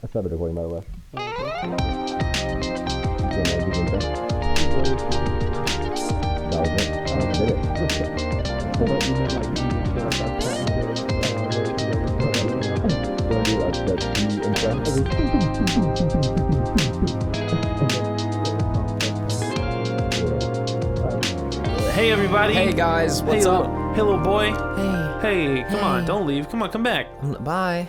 I started recording, by the way. That was it. I did it. Hey everybody! Hey guys, what's up? Hey little boy! Hey, Come on, don't leave. Come back. bye.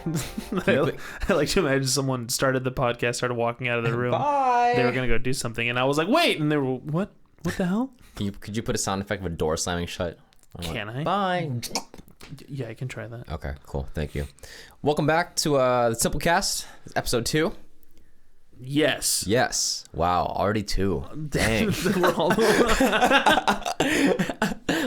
I like to imagine someone started the podcast, started walking out of the room. Bye. They were gonna go do something, and I was like, wait! And they were, what? What the hell? Could you put a sound effect of a door slamming shut? Can I? Bye. Yeah, I can try that. Okay, cool. Thank you. Welcome back to the Simplecast, episode 2. Yes. Yes. Wow, already 2. Dang. We're all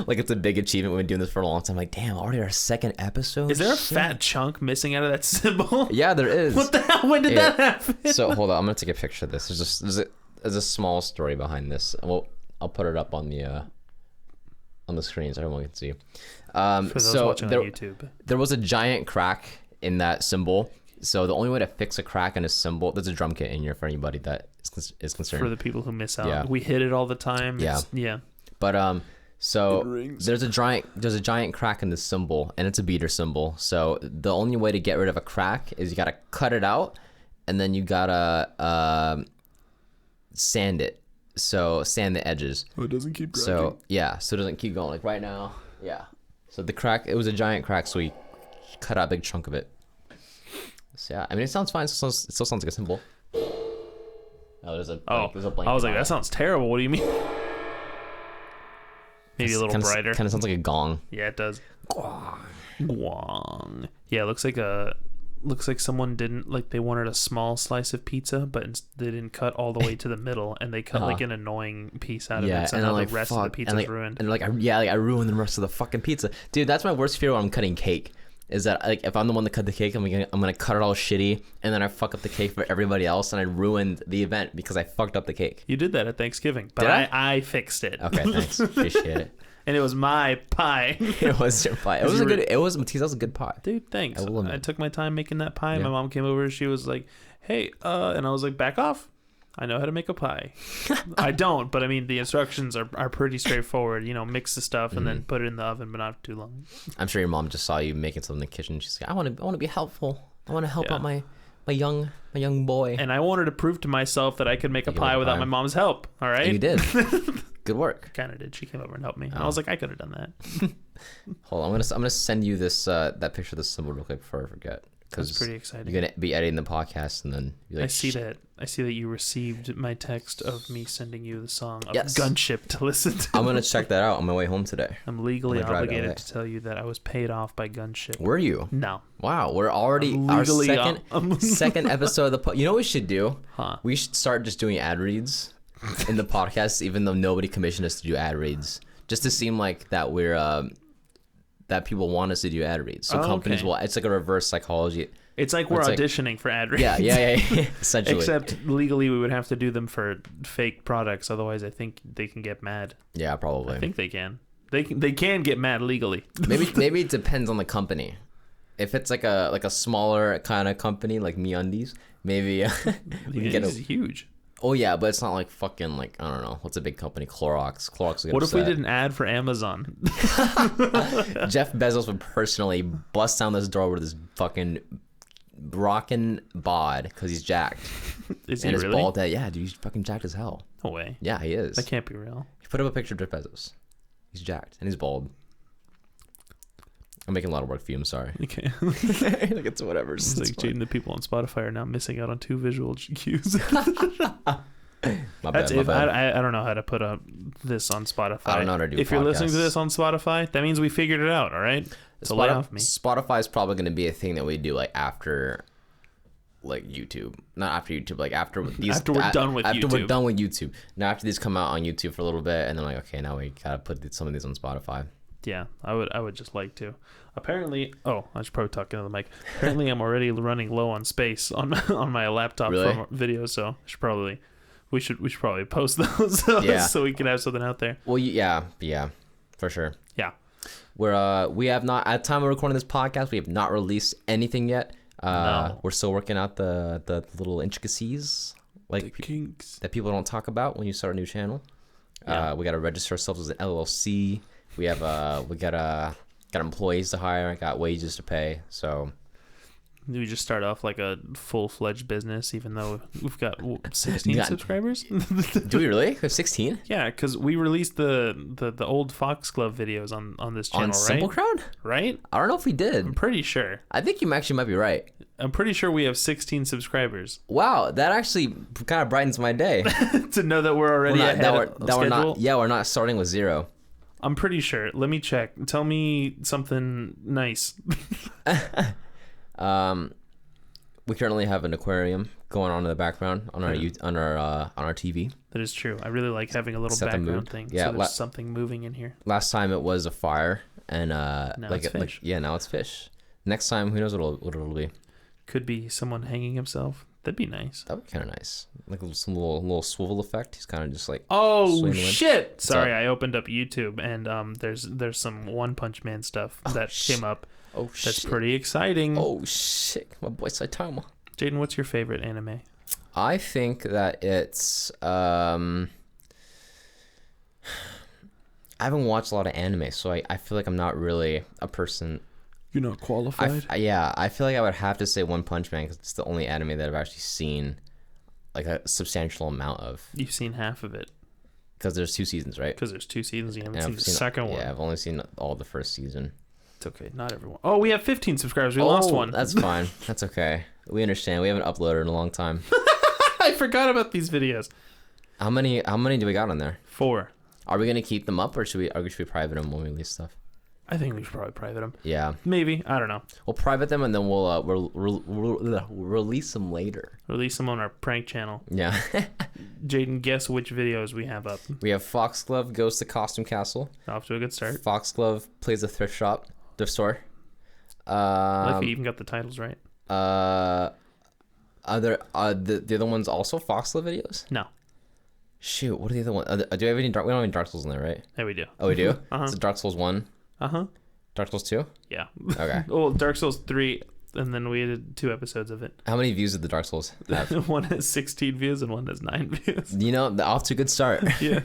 Like it's a big achievement. We've been doing this for a long time. Like, damn, already our second episode. Is there a Shit. fat chunk missing out of that symbol? Yeah, there is. What the hell? When did that happen? So hold on, I'm gonna take a picture of this. There's a small story behind this. Well, I'll put it up on the screen so everyone can see. For those watching on YouTube. There was a giant crack in that cymbal. So the only way to fix a crack in a cymbal, there's a drum kit in here for anybody that is concerned. For the people who miss out. Yeah. We hit it all the time. Yeah. Yeah. But so there's a giant crack in the cymbal, and it's a beater cymbal. So the only way to get rid of a crack is you gotta cut it out, and then you gotta sand it. So sand the edges. Oh, it doesn't keep cracking. So yeah, so it doesn't keep going. Like right now, yeah. So the crack, it was a giant crack, so we cut out a big chunk of it. So yeah, I mean it sounds fine. It still sounds like a cymbal. Oh, there's a blanket. I was like, that sounds terrible. What do you mean? Maybe a little brighter. Kind of sounds like a gong. Yeah, it does. Guang. Yeah, it looks like someone didn't, like, they wanted a small slice of pizza, but they didn't cut all the way to the middle, and they cut like an annoying piece out of it. So now the rest of the pizza's ruined. And I ruined the rest of the fucking pizza, dude. That's my worst fear when I'm cutting cake. Is that like if I'm the one that cut the cake, I'm gonna cut it all shitty, and then I fuck up the cake for everybody else, and I ruined the event because I fucked up the cake. You did that at Thanksgiving, but I fixed it. Okay, thanks. Appreciate it. And it was my pie. It was your pie. That was a good pie. Dude, thanks. I took my time making that pie. Yeah. My mom came over. She was like, hey, and I was like, back off. I know how to make a pie. I don't, but I mean, the instructions are pretty straightforward. You know, mix the stuff and then put it in the oven, but not too long. I'm sure your mom just saw you making something in the kitchen. She's like, I want to be helpful. I want to help out my young boy. And I wanted to prove to myself that I could make a pie without my mom's help. All right. And you did. Good work. Kind of did. She came over and helped me. And I was like, I could have done that. Hold on, I'm gonna send you this that picture of the symbol real quick before I forget. That's pretty exciting. You're gonna be editing the podcast and then be like, I see that you received my text of me sending you the song of Gunship to listen to. I'm gonna check that out on my way home today. I'm legally obligated to tell you that I was paid off by Gunship. Were you? No. Wow, we're already our second episode of the you know what we should do? Huh? We should start just doing ad reads in the podcast, even though nobody commissioned us to do ad reads, just to seem like that we're that people want us to do ad reads. So companies will. It's like a reverse psychology. It's like we're auditioning for ad reads. Yeah. Essentially. Except legally, we would have to do them for fake products. Otherwise, I think they can get mad. Yeah, probably. I think they can. They can get mad legally. Maybe it depends on the company. If it's like a smaller kind of company like MeUndies, maybe we can get it's huge. Oh yeah, but it's not like fucking like I don't know what's a big company, Clorox. What if we did an ad for Amazon? Jeff Bezos would personally bust down this door with his fucking rockin' bod because he's jacked. Is he and really? His bald head. Yeah, dude, he's fucking jacked as hell. No way. Yeah, he is. That can't be real. He put up a picture of Jeff Bezos. He's jacked and he's bald. I'm making a lot of work for you. I'm sorry. Okay. Like it's whatever. It's like Jaden, the people on Spotify are now missing out on 2 visual cues. My bad. I don't know how to put up this on Spotify. I don't know how to do If you're listening to this on Spotify, that means we figured it out, all right? So lay off me. Spotify is probably going to be a thing that we do like after like YouTube. Not after YouTube, like after these after we're done with YouTube. Now after these come out on YouTube for a little bit and then like okay, now we got to put some of these on Spotify. Yeah, I would just like to. Apparently, I should probably talk into the mic. Apparently, I'm already running low on space on my laptop from videos, so we should probably post those so we can have something out there. Well, yeah, for sure. Yeah, we have not at the time of recording this podcast, we have not released anything yet. No. We're still working out the little intricacies The kinks. that people don't talk about when you start a new channel. Yeah. We got to register ourselves as an LLC. We have we got employees to hire. Got wages to pay. So Do we just start off like a full-fledged business, even though we've got 16 subscribers? do we really? We have 16? Yeah, because we released the old Foxglove videos on this channel, On Simple right? Crowd? Right? I don't know if we did. I'm pretty sure. I think you actually might be right. I'm pretty sure we have 16 subscribers. Wow, that actually kind of brightens my day. To know that we're already ahead of schedule. We're not starting with 0. I'm pretty sure. Let me check. Tell me something nice. We currently have an aquarium going on in the background on our on our TV. That is true. I really like having a little Set the background mood. thing. Yeah, So there's something moving in here. Last time it was a fire, and Now it's fish. now it's fish. Next time, who knows what it'll be? Could be someone hanging himself. That'd be nice. That'd be kind of nice, like some little swivel effect. He's kind of just like, Oh swinging the wind. shit! Sorry, up? I opened up YouTube and there's some One Punch Man stuff that came up. oh That's shit, pretty exciting. oh shit, my boy Saitama. Jaden, what's your favorite anime? I think that it's I haven't watched a lot of anime, so I feel like I'm not really a person. You're not qualified. I feel like I would have to say One Punch Man because it's the only anime that I've actually seen like a substantial amount of. You've seen half of it Because there's 2 seasons, right? because there's 2 seasons. You haven't And seen I've the second one. Yeah, I've only seen all the first season. It's okay. Not everyone. Oh, we have 15 subscribers. We lost one. That's fine. That's okay. We understand. We haven't uploaded in a long time. I forgot about these videos. How many do we got on there? 4. Are we gonna keep them up or should we private them when we release stuff? I think we should probably private them. Yeah. Maybe. I don't know. We'll private them and then we'll release them later. Release them on our prank channel. Yeah. Jaden, guess which videos we have up. We have Foxglove goes to Costume Castle. Off to a good start. Foxglove plays a thrift store. I like you even got the titles right. Other the other ones also Foxglove videos? No. Shoot, what are the other ones? Do we have any we don't have any Dark Souls in there, right? Yeah, we do. Oh, we do? Uh-huh. So Dark Souls 1, Uh-huh. Dark Souls 2? Yeah. Okay. Well, Dark Souls 3, and then we did 2 episodes of it. How many views did the Dark Souls have? One has 16 views and one has 9 views. You know, off to a good start. Yeah.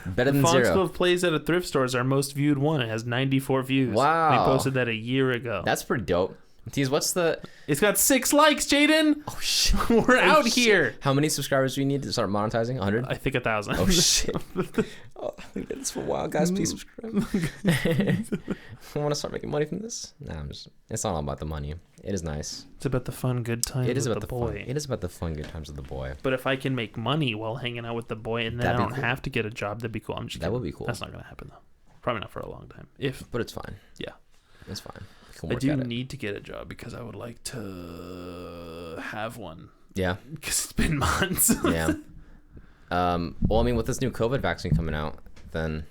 Better than 0. Foxglove Plays at a Thrift Store is our most viewed one. It has 94 views. Wow. We posted that a year ago. That's pretty dope. Tease, what's the... It's got 6 likes, Jaden. Oh, shit. We're out shit. here. How many subscribers do you need to start monetizing? 100? I think 1,000. Oh, shit. Oh, we did this for a while, guys. Please subscribe. I want to start making money from this. Nah, it's not all about the money. It is nice. It's about the fun, good times It is with about the the fun. boy. It is about the fun, good times of the boy. But if I can make money while hanging out with the boy and then That'd I be don't cool. have to get a job, that'd be cool. I'm just That kidding. would be cool. That's not going to happen, though. Probably not for a long time. If But it's fine. Yeah. It's fine. We can I work do at it. need to get a job because I would like to have one Yeah. because it's been months. Yeah. Well, I mean, with this new COVID vaccine coming out, then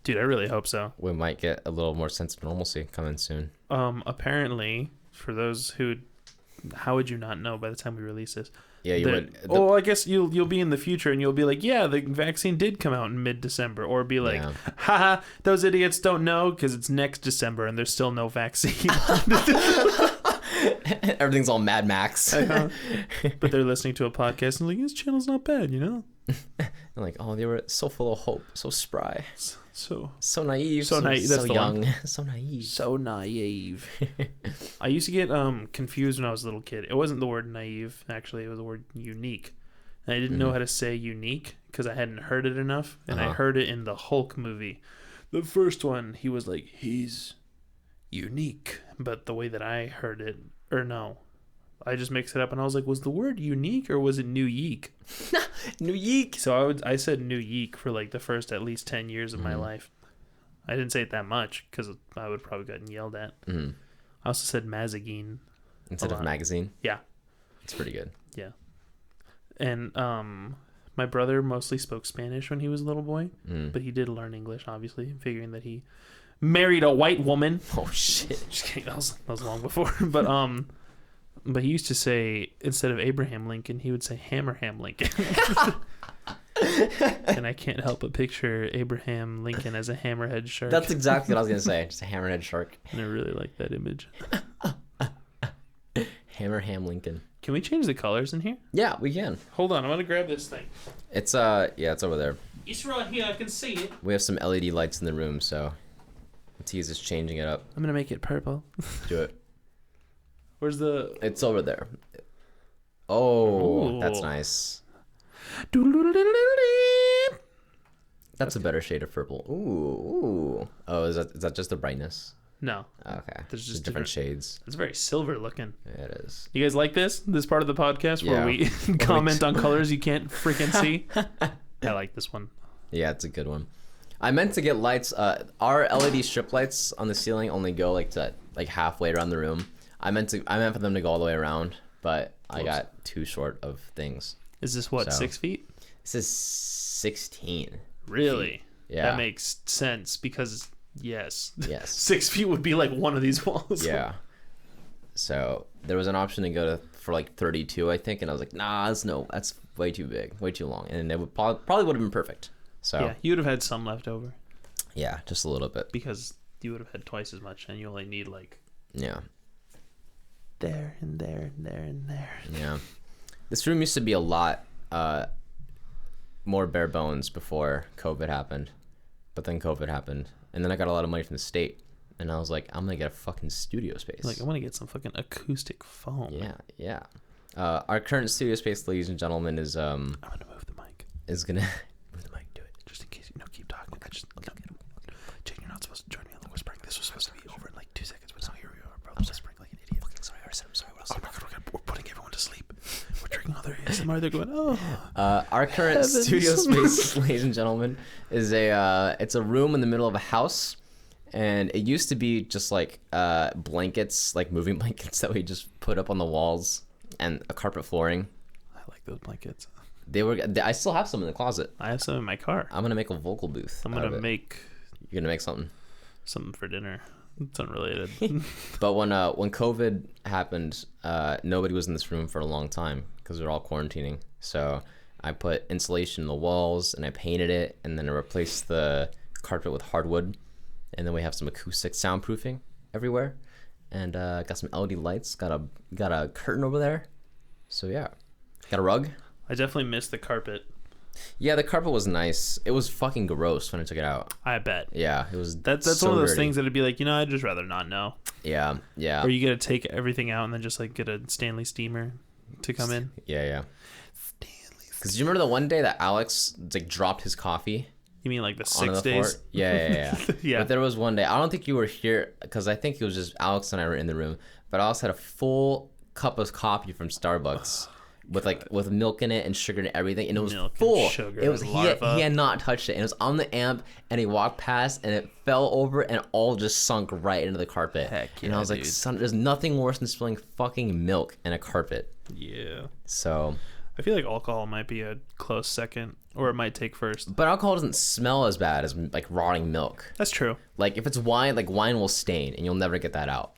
Dude, I really hope so. we might get a little more sense of normalcy coming soon. Apparently, for those who, how would you not know by the time we release this? Yeah, you would. Oh, I guess you'll be in the future and you'll be like, yeah, the vaccine did come out in mid-December, or be like, Yeah. haha, those idiots don't know because it's next December and there's still no vaccine. Everything's all Mad Max. But they're listening to a podcast and like, this channel's not bad, you know? Like, oh, they were so full of hope, so spry, So naive, So naive, that's so the one. young, so naive. so naive. I used to get confused when I was a little kid. It wasn't the word naive, actually. It was the word unique. And I didn't know how to say unique because I hadn't heard it enough. And I heard it in the Hulk movie. The first one, he was like, he's unique. But the way that I heard it, or no, I just mixed it up. And I was like, was the word unique or was it new yeek? New Yeek. So I said new yeek for like the first at least 10 years of my life. I didn't say it that much because I would probably gotten yelled at. I also said mazagine Instead of magazine. Yeah. It's pretty good. Yeah. And my brother mostly spoke Spanish when he was a little boy, but he did learn English, obviously, figuring that he married a white woman. Oh shit. Just kidding. That was long before. But he used to say, instead of Abraham Lincoln, he would say Hammerham Lincoln. And I can't help but picture Abraham Lincoln as a hammerhead shark. That's exactly what I was gonna say. Just a hammerhead shark. And I really like that image. Ham Lincoln. Can we change the colors in here? Yeah, we can. Hold on, I'm gonna grab this thing. It's it's over there. It's right here. I can see it. We have some LED lights in the room, so T's is changing it up. I'm gonna make it purple. Do it. Where's the? It's over there. Oh, Ooh. that's nice. That's a better shade of purple. Ooh. Oh, is that just the brightness? No. Okay. There's just different shades. It's very silver looking. Yeah, it is. You guys like this? This part of the podcast where we comment on colors you can't freaking see? I like this one. Yeah, it's a good one. I meant to get lights. Our LED strip lights on the ceiling only go like halfway around the room. I meant for them to go all the way around, but I got too short of things. Is this what, 6 feet? This is 16. Really? Feet. Yeah. That makes sense because yes. 6 feet would be like one of these walls. Yeah. So there was an option to go for like 32, I think, and I was like, nah, that's way too big, way too long, and it would probably would have been perfect. So yeah, you would have had some left over. Yeah, just a little bit because you would have had twice as much, and you only need like there and there and there and there. Yeah, this room used to be a lot more bare bones before COVID happened, but then COVID happened, and then I got a lot of money from the state. And I was like, I'm gonna get a fucking studio space. Like, I want to get some fucking acoustic foam. Yeah. Our current studio space, ladies and gentlemen, is I'm gonna move the mic. Is gonna move the mic. Do it. Just in case keep talking. Jane, you're not supposed to join me on the whispering. This was supposed to be over in like 2 seconds, but now here we are, bro. I'm whispering like an idiot. Fucking sorry. I said I'm sorry. What else? Oh my god, we're putting everyone to sleep. We're drinking all their ASMR. They're going, oh. Our current studio space, ladies and gentlemen, is it's a room in the middle of a house. And it used to be just like blankets, like moving blankets that we just put up on the walls and a carpet flooring. I like those blankets. I still have some in the closet. I have some in my car. I'm gonna make a vocal booth. I'm gonna make. You're gonna make something. Something for dinner. It's unrelated. But when COVID happened, nobody was in this room for a long time because we were all quarantining. So I put insulation in the walls and I painted it, and then I replaced the carpet with hardwood. And then we have some acoustic soundproofing everywhere, and got some LED lights. Got a curtain over there. So yeah, got a rug. I definitely missed the carpet. Yeah, the carpet was nice. It was fucking gross when I took it out. I bet. Yeah, it was. That's so one of those dirty. things that'd be like, I'd just rather not know. Yeah. Or you gotta take everything out and then just like get a Stanley steamer to come in. Yeah. Because you remember the one day that Alex like dropped his coffee. You mean like the 6 days? Yeah. Yeah. But there was one day, I don't think you were here because I think it was just Alex and I were in the room. But Alex had a full cup of coffee from Starbucks with milk in it and sugar and everything, and it was full. It was he had not touched it, and it was on the amp, and he walked past, and it fell over, and it all just sunk right into the carpet. Heck yeah, and I was like, son, there's nothing worse than spilling fucking milk in a carpet. Yeah. So. I feel like alcohol might be a close second, or it might take first. But alcohol doesn't smell as bad as like rotting milk. That's true. Like if it's wine, like wine will stain, and you'll never get that out.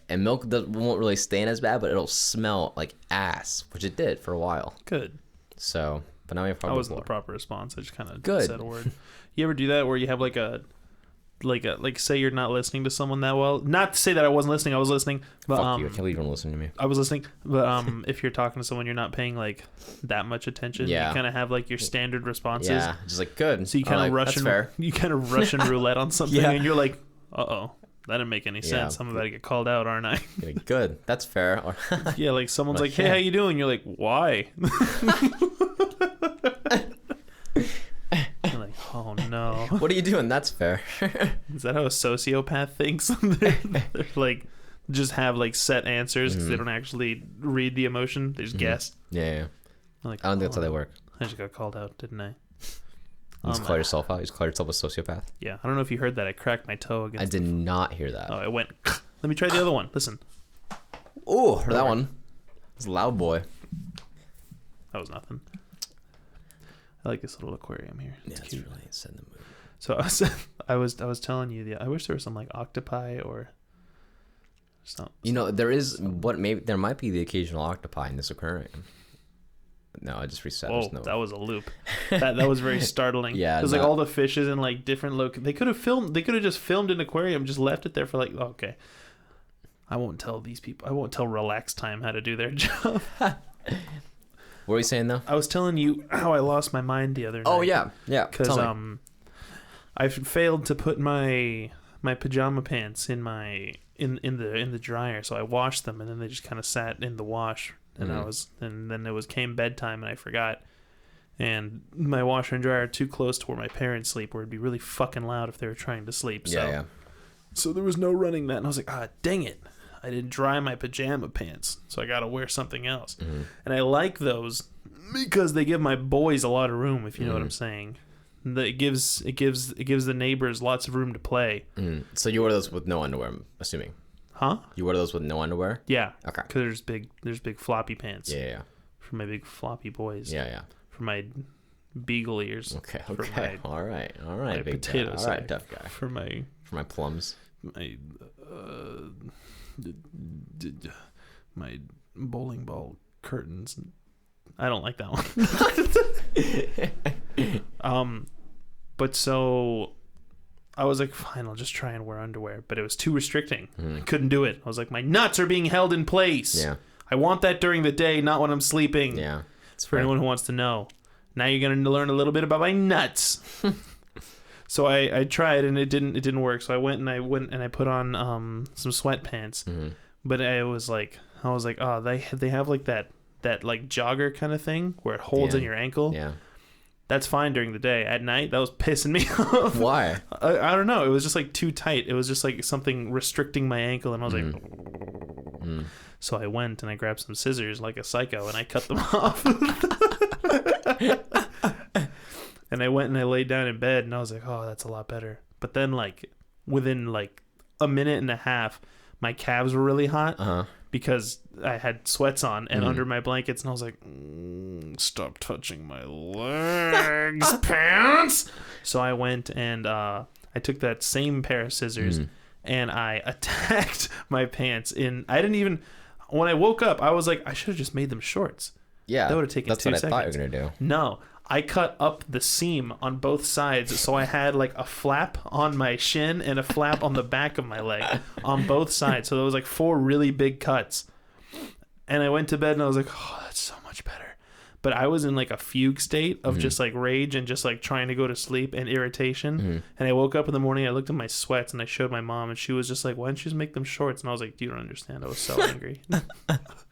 And milk won't really stain as bad, but it'll smell like ass, which it did for a while. Good. So, but now we have. That wasn't the proper response. I just kind of said a word. You ever do that where you have like say you're not listening to someone that well? Not to say that I wasn't listening. I was listening. But, Fuck you! I can't believe you don't listen to me. I was listening, but if you're talking to someone, you're not paying like that much attention. Yeah. You kind of have like your standard responses. Yeah, just like good. So you kind of Russian roulette on something, and you're like, uh-oh. That didn't make any sense. I'm about to get called out, aren't I? You're like, good. That's fair. Yeah, like someone's like, hey, how you doing? You're like, why? You're like, oh no. What are you doing? That's fair. Is that how a sociopath thinks? They're like, just have like set answers because they don't actually read the emotion. They just guess. Yeah. Like, I don't think that's how they work. I just got called out, didn't I? You just call yourself out. You just call yourself a sociopath. Yeah, I don't know if you heard that. I cracked my toe against. I did not hear that. Oh, it went. Let me try the other one. Listen. Oh, that one. It's a loud boy. That was nothing. I like this little aquarium here. It's really set in the mood. So I was telling you, I wish there was some like octopi or something. There might be the occasional octopi in this aquarium. No, I just reset. Oh, that was a loop. That was very startling. Yeah, because like all the fishes in like different They could have just filmed an aquarium, just left it there for like. Oh, okay. I won't tell these people. I won't tell Relax Time how to do their job. What were you saying though? I was telling you how I lost my mind the other night. Oh yeah. Because I failed to put my pajama pants in the dryer, so I washed them, and then they just kind of sat in the wash, and then it came bedtime, and I forgot. And my washer and dryer are too close to where my parents sleep, where it'd be really fucking loud if they were trying to sleep. So, so there was no running that, and I was like, dang it. I didn't dry my pajama pants, so I got to wear something else. Mm-hmm. And I like those because they give my boys a lot of room, if you know what I'm saying. It gives the neighbors lots of room to play. Mm. So you wear those with no underwear, I'm assuming. Huh? You wear those with no underwear? Yeah. Okay. Because there's big floppy pants. Yeah. For my big floppy boys. Yeah. For my beagle ears. Okay. All right. My big potato guy. sack. All right, tough guy. For my plums. My bowling ball curtains. I don't like that one. But so I was like, fine, I'll just try and wear underwear. But it was too restricting. I couldn't do it. I was like, my nuts are being held in place. Yeah. I want that during the day, not when I'm sleeping. Yeah. It's for anyone who wants to know. Now you're going to learn a little bit about my nuts. So I tried, and it didn't work. So I went and I put on some sweatpants. Mm-hmm. But I was like, oh, they have like that like jogger kind of thing where it holds in your ankle. Yeah. That's fine during the day. At night, that was pissing me off. Why? I don't know. It was just like too tight. It was just like something restricting my ankle, and I was like. So I went and I grabbed some scissors like a psycho, and I cut them off. And I went and I laid down in bed, and I was like, oh, that's a lot better. But then, like, within, like, a minute and a half, my calves were really hot because I had sweats on and under my blankets, and I was like, stop touching my legs, pants! So I went and I took that same pair of scissors, and I attacked my pants in... When I woke up, I was like, I should have just made them shorts. Yeah, that would have taken 2 seconds. That's what I thought you were going to do. No, I cut up the seam on both sides, so I had like a flap on my shin and a flap on the back of my leg on both sides. So there was like 4 really big cuts. And I went to bed and I was like, oh, that's so much better. But I was in like a fugue state of just like rage and just like trying to go to sleep and irritation. And I woke up in the morning, I looked at my sweats and I showed my mom, and she was just like, why don't you just make them shorts? And I was like, you don't understand. I was so angry.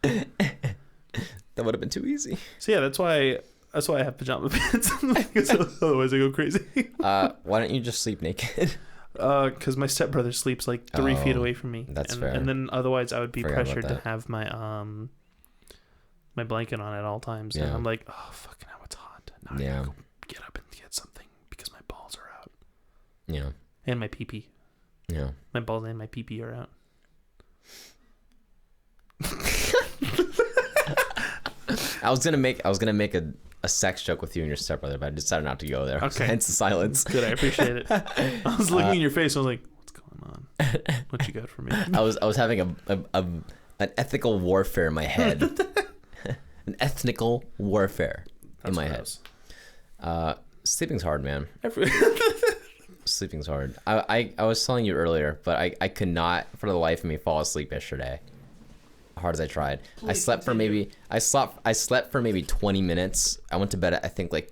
That would have been too easy. So yeah, that's why I have pajama pants. Because otherwise I go crazy. Why don't you just sleep naked? Because my stepbrother sleeps like 3 feet away from me. That's fair. And then otherwise I would be pressured to have my my blanket on at all times. And I'm like, oh fucking hell, it's hot. Now I gotta go get up and get something because my balls are out. Yeah. And my pee-pee. Yeah. My balls and my pee-pee are out. I was gonna make a sex joke with you and your stepbrother, but I decided not to go there. Okay. Hence the silence. Good, I appreciate it. I was looking in your face. I was like, "What's going on? What you got for me?" I was having an ethical warfare in my head, an ethnical warfare in my head. Sleeping's hard, man. Sleeping's hard. I was telling you earlier, but I could not for the life of me fall asleep yesterday. Hard as I tried. I slept for maybe 20 minutes. I went to bed at, I think, like,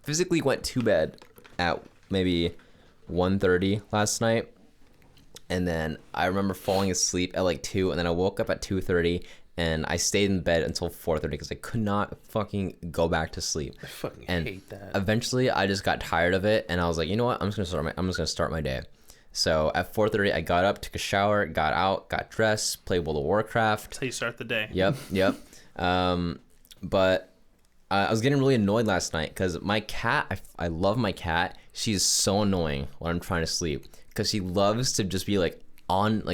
physically went to bed at maybe 1:30 last night, and then I remember falling asleep at like 2, and then I woke up at 2:30, and I stayed in bed until 4:30 because I could not fucking go back to sleep. I fucking hate that. Eventually I just got tired of it, and I was like, you know what, I'm just gonna start my day. So at 4:30, I got up, took a shower, got out, got dressed, played World of Warcraft. That's how you start the day. Yep. But I was getting really annoyed last night because my cat, I love my cat. She's so annoying when I'm trying to sleep because she loves to just be like on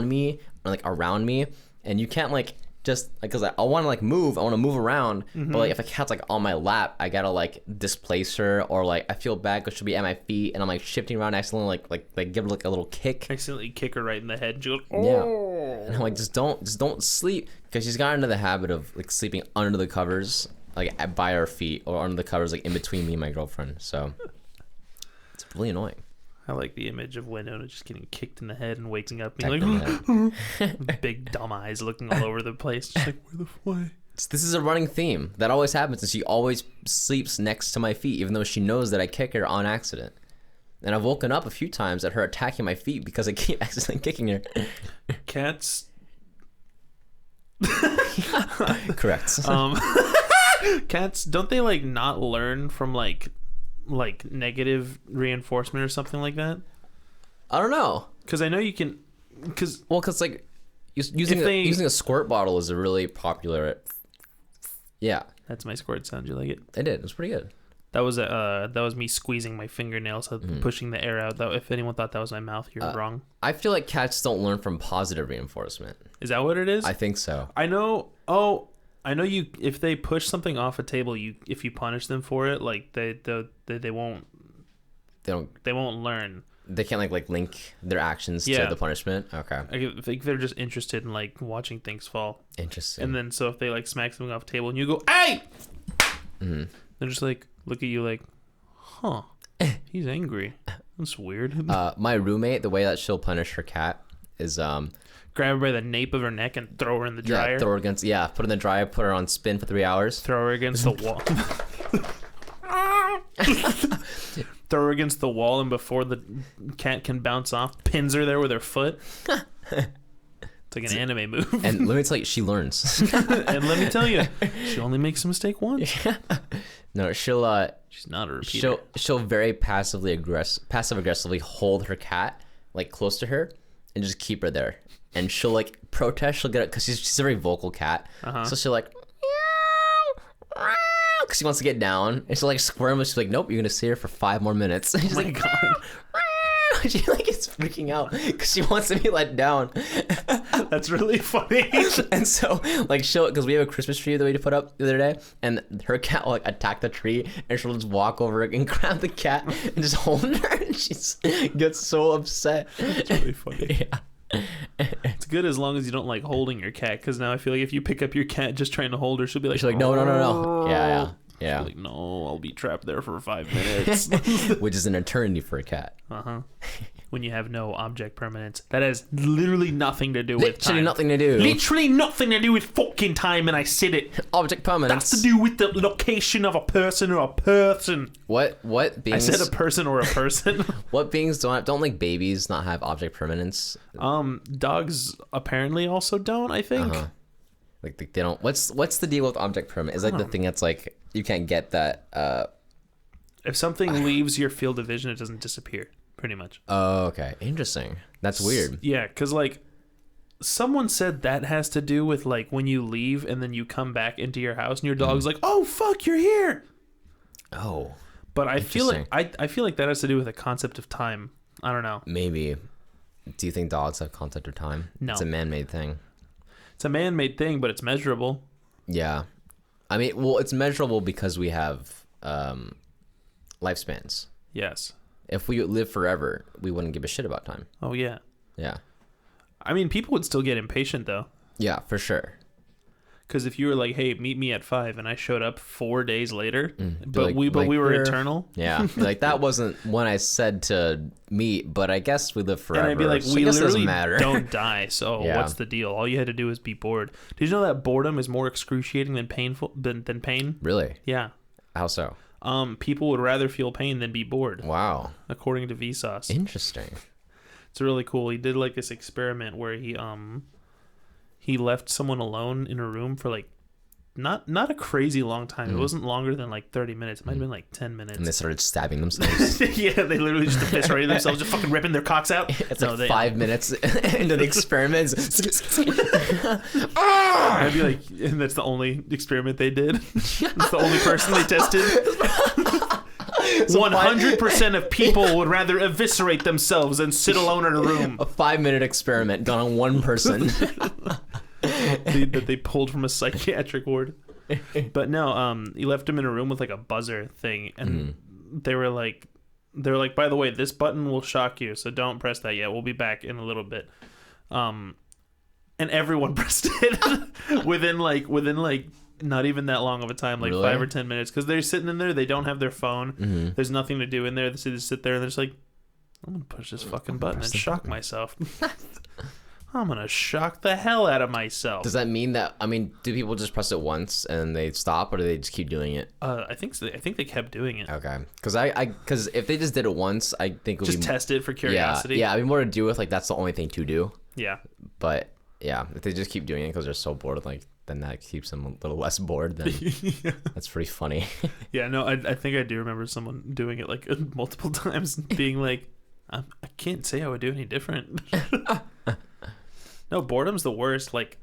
me or like around me, and you can't like just like, because I want to like move, I want to move around, but like if a cat's like on my lap, I gotta like displace her, or like I feel bad because she'll be at my feet and I'm like shifting around, accidentally like give her like a little kick, accidentally kick her right in the head, and she goes, oh. Yeah, and I'm like, just don't sleep, because she's gotten into the habit of like sleeping under the covers, like by our feet, or under the covers, like in between me and my girlfriend. So it's really annoying. I like the image of Winona just getting kicked in the head and waking up being like, big dumb eyes looking all over the place. Just like, where the fly? This is a running theme that always happens, and she always sleeps next to my feet, even though she knows that I kick her on accident. And I've woken up a few times at her attacking my feet because I keep accidentally kicking her. Cats. Correct. Cats, don't they like not learn from like negative reinforcement or something like that? I don't know. Because I know you can. Because like using a squirt bottle is a really popular. Yeah, that's my squirt sound. You like it? I did. It was pretty good. That was me squeezing my fingernails, pushing the air out. Though, if anyone thought that was my mouth, you're wrong. I feel like cats don't learn from positive reinforcement. Is that what it is? I think so. I know. Oh, I know you. If they push something off a table, if you punish them for it, like they won't. They won't learn. They can't like link their actions to the punishment. Okay. I think they're just interested in like watching things fall. Interesting. And then so if they like smack something off the table and you go, "Hey!" They're just like look at you like, "Huh? He's angry. That's weird." My roommate, the way that she'll punish her cat is grab her by the nape of her neck and throw her in the dryer. Yeah, throw her against. Yeah, put her in the dryer, put her on spin for 3 hours. Throw her against the wall. Throw her against the wall, and before the cat can bounce off, pins her there with her foot. It's like an anime move. And let me tell you, she learns. And let me tell you, she only makes a mistake once. No, she's not a repeater. She'll very passive aggressively hold her cat like close to her and just keep her there. And she'll like protest. She'll get it because she's a very vocal cat. So she'll like because she wants to get down, and she'll like squirm, and she's like, "Nope, you're gonna stay here for 5 more minutes." And she's my God. She like is freaking out because she wants to be let down. That's really funny. And so like because we have a Christmas tree that we put up the other day, and her cat will like attack the tree, and she'll just walk over and grab the cat and just hold her, and she gets so upset. It's really funny. Yeah. It's good as long as you don't like holding your cat, because now I feel like if you pick up your cat just trying to hold her, she'll be like, no. Yeah. Like, no, I'll be trapped there for 5 minutes. Which is an eternity for a cat. When you have no object permanence. That has literally nothing to do with time. Literally nothing to do with fucking time, and I said it. Object permanence. That's to do with the location of a person or a person. What beings? I said a person or a person. What beings don't like babies not have object permanence? Dogs apparently also don't, I think. Like they don't. What's the deal with object permanence? Is like the thing that's like you can't get that. If something leaves your field of vision, it doesn't disappear. Pretty much. Oh, okay. Interesting. That's weird. Yeah, because like someone said that has to do with like when you leave and then you come back into your house and your dog's like, "Oh fuck, you're here." Oh. But I feel like I feel like that has to do with a concept of time. I don't know. Maybe. Do you think dogs have concept of time? No. It's a man-made thing. It's a man-made thing, but it's measurable. Yeah. I mean, well, it's measurable because we have lifespans. Yes. If we live forever, we wouldn't give a shit about time. Oh, yeah. Yeah. I mean, people would still get impatient, though. Yeah, for sure. Because if you were like, "Hey, meet me at 5," and I showed up 4 days later, but like, we were eternal. Yeah, like that wasn't when I said to meet, but I guess we live forever. And I'd be like, so we literally matter. don't die, so what's the deal? All you had to do is be bored. Did you know that boredom is more excruciating than painful than pain? Really? Yeah. How so? People would rather feel pain than be bored. Wow. According to Vsauce. Interesting. It's really cool. He did like this experiment where he left someone alone in a room for like not a crazy long time. It wasn't longer than like 30 minutes. It might have been like 10 minutes. And they started stabbing themselves. Yeah, they literally just eviscerated themselves, just fucking ripping their cocks out. It's like 5 minutes into the experiments. I'd be like, and that's the only experiment they did. It's the only person they tested. 100% of people would rather eviscerate themselves than sit alone in a room. A 5-minute experiment done on one person. That they pulled from a psychiatric ward. But no, he left him in a room with like a buzzer thing, and they were like, by the way, this button will shock you, so don't press that yet. We'll be back in a little bit. And everyone pressed it within not even that long of a time, like really? 5 or 10 minutes, because they're sitting in there, they don't have their phone, there's nothing to do in there, they just sit there and they're just like, I'm gonna push this fucking button and shock myself. I'm gonna shock the hell out of myself. Does that mean that? I mean, do people just press it once and they stop, or do they just keep doing it? I think so. I think they kept doing it. Okay, because if they just did it once, I think it would just test it for curiosity. Yeah, I'd be more to do with like that's the only thing to do. Yeah. But yeah, if they just keep doing it because they're so bored, like then that keeps them a little less bored. Then that's pretty funny. Yeah, no, I think I do remember someone doing it like multiple times, being like, I can't say I would do any different. No, boredom's the worst. Like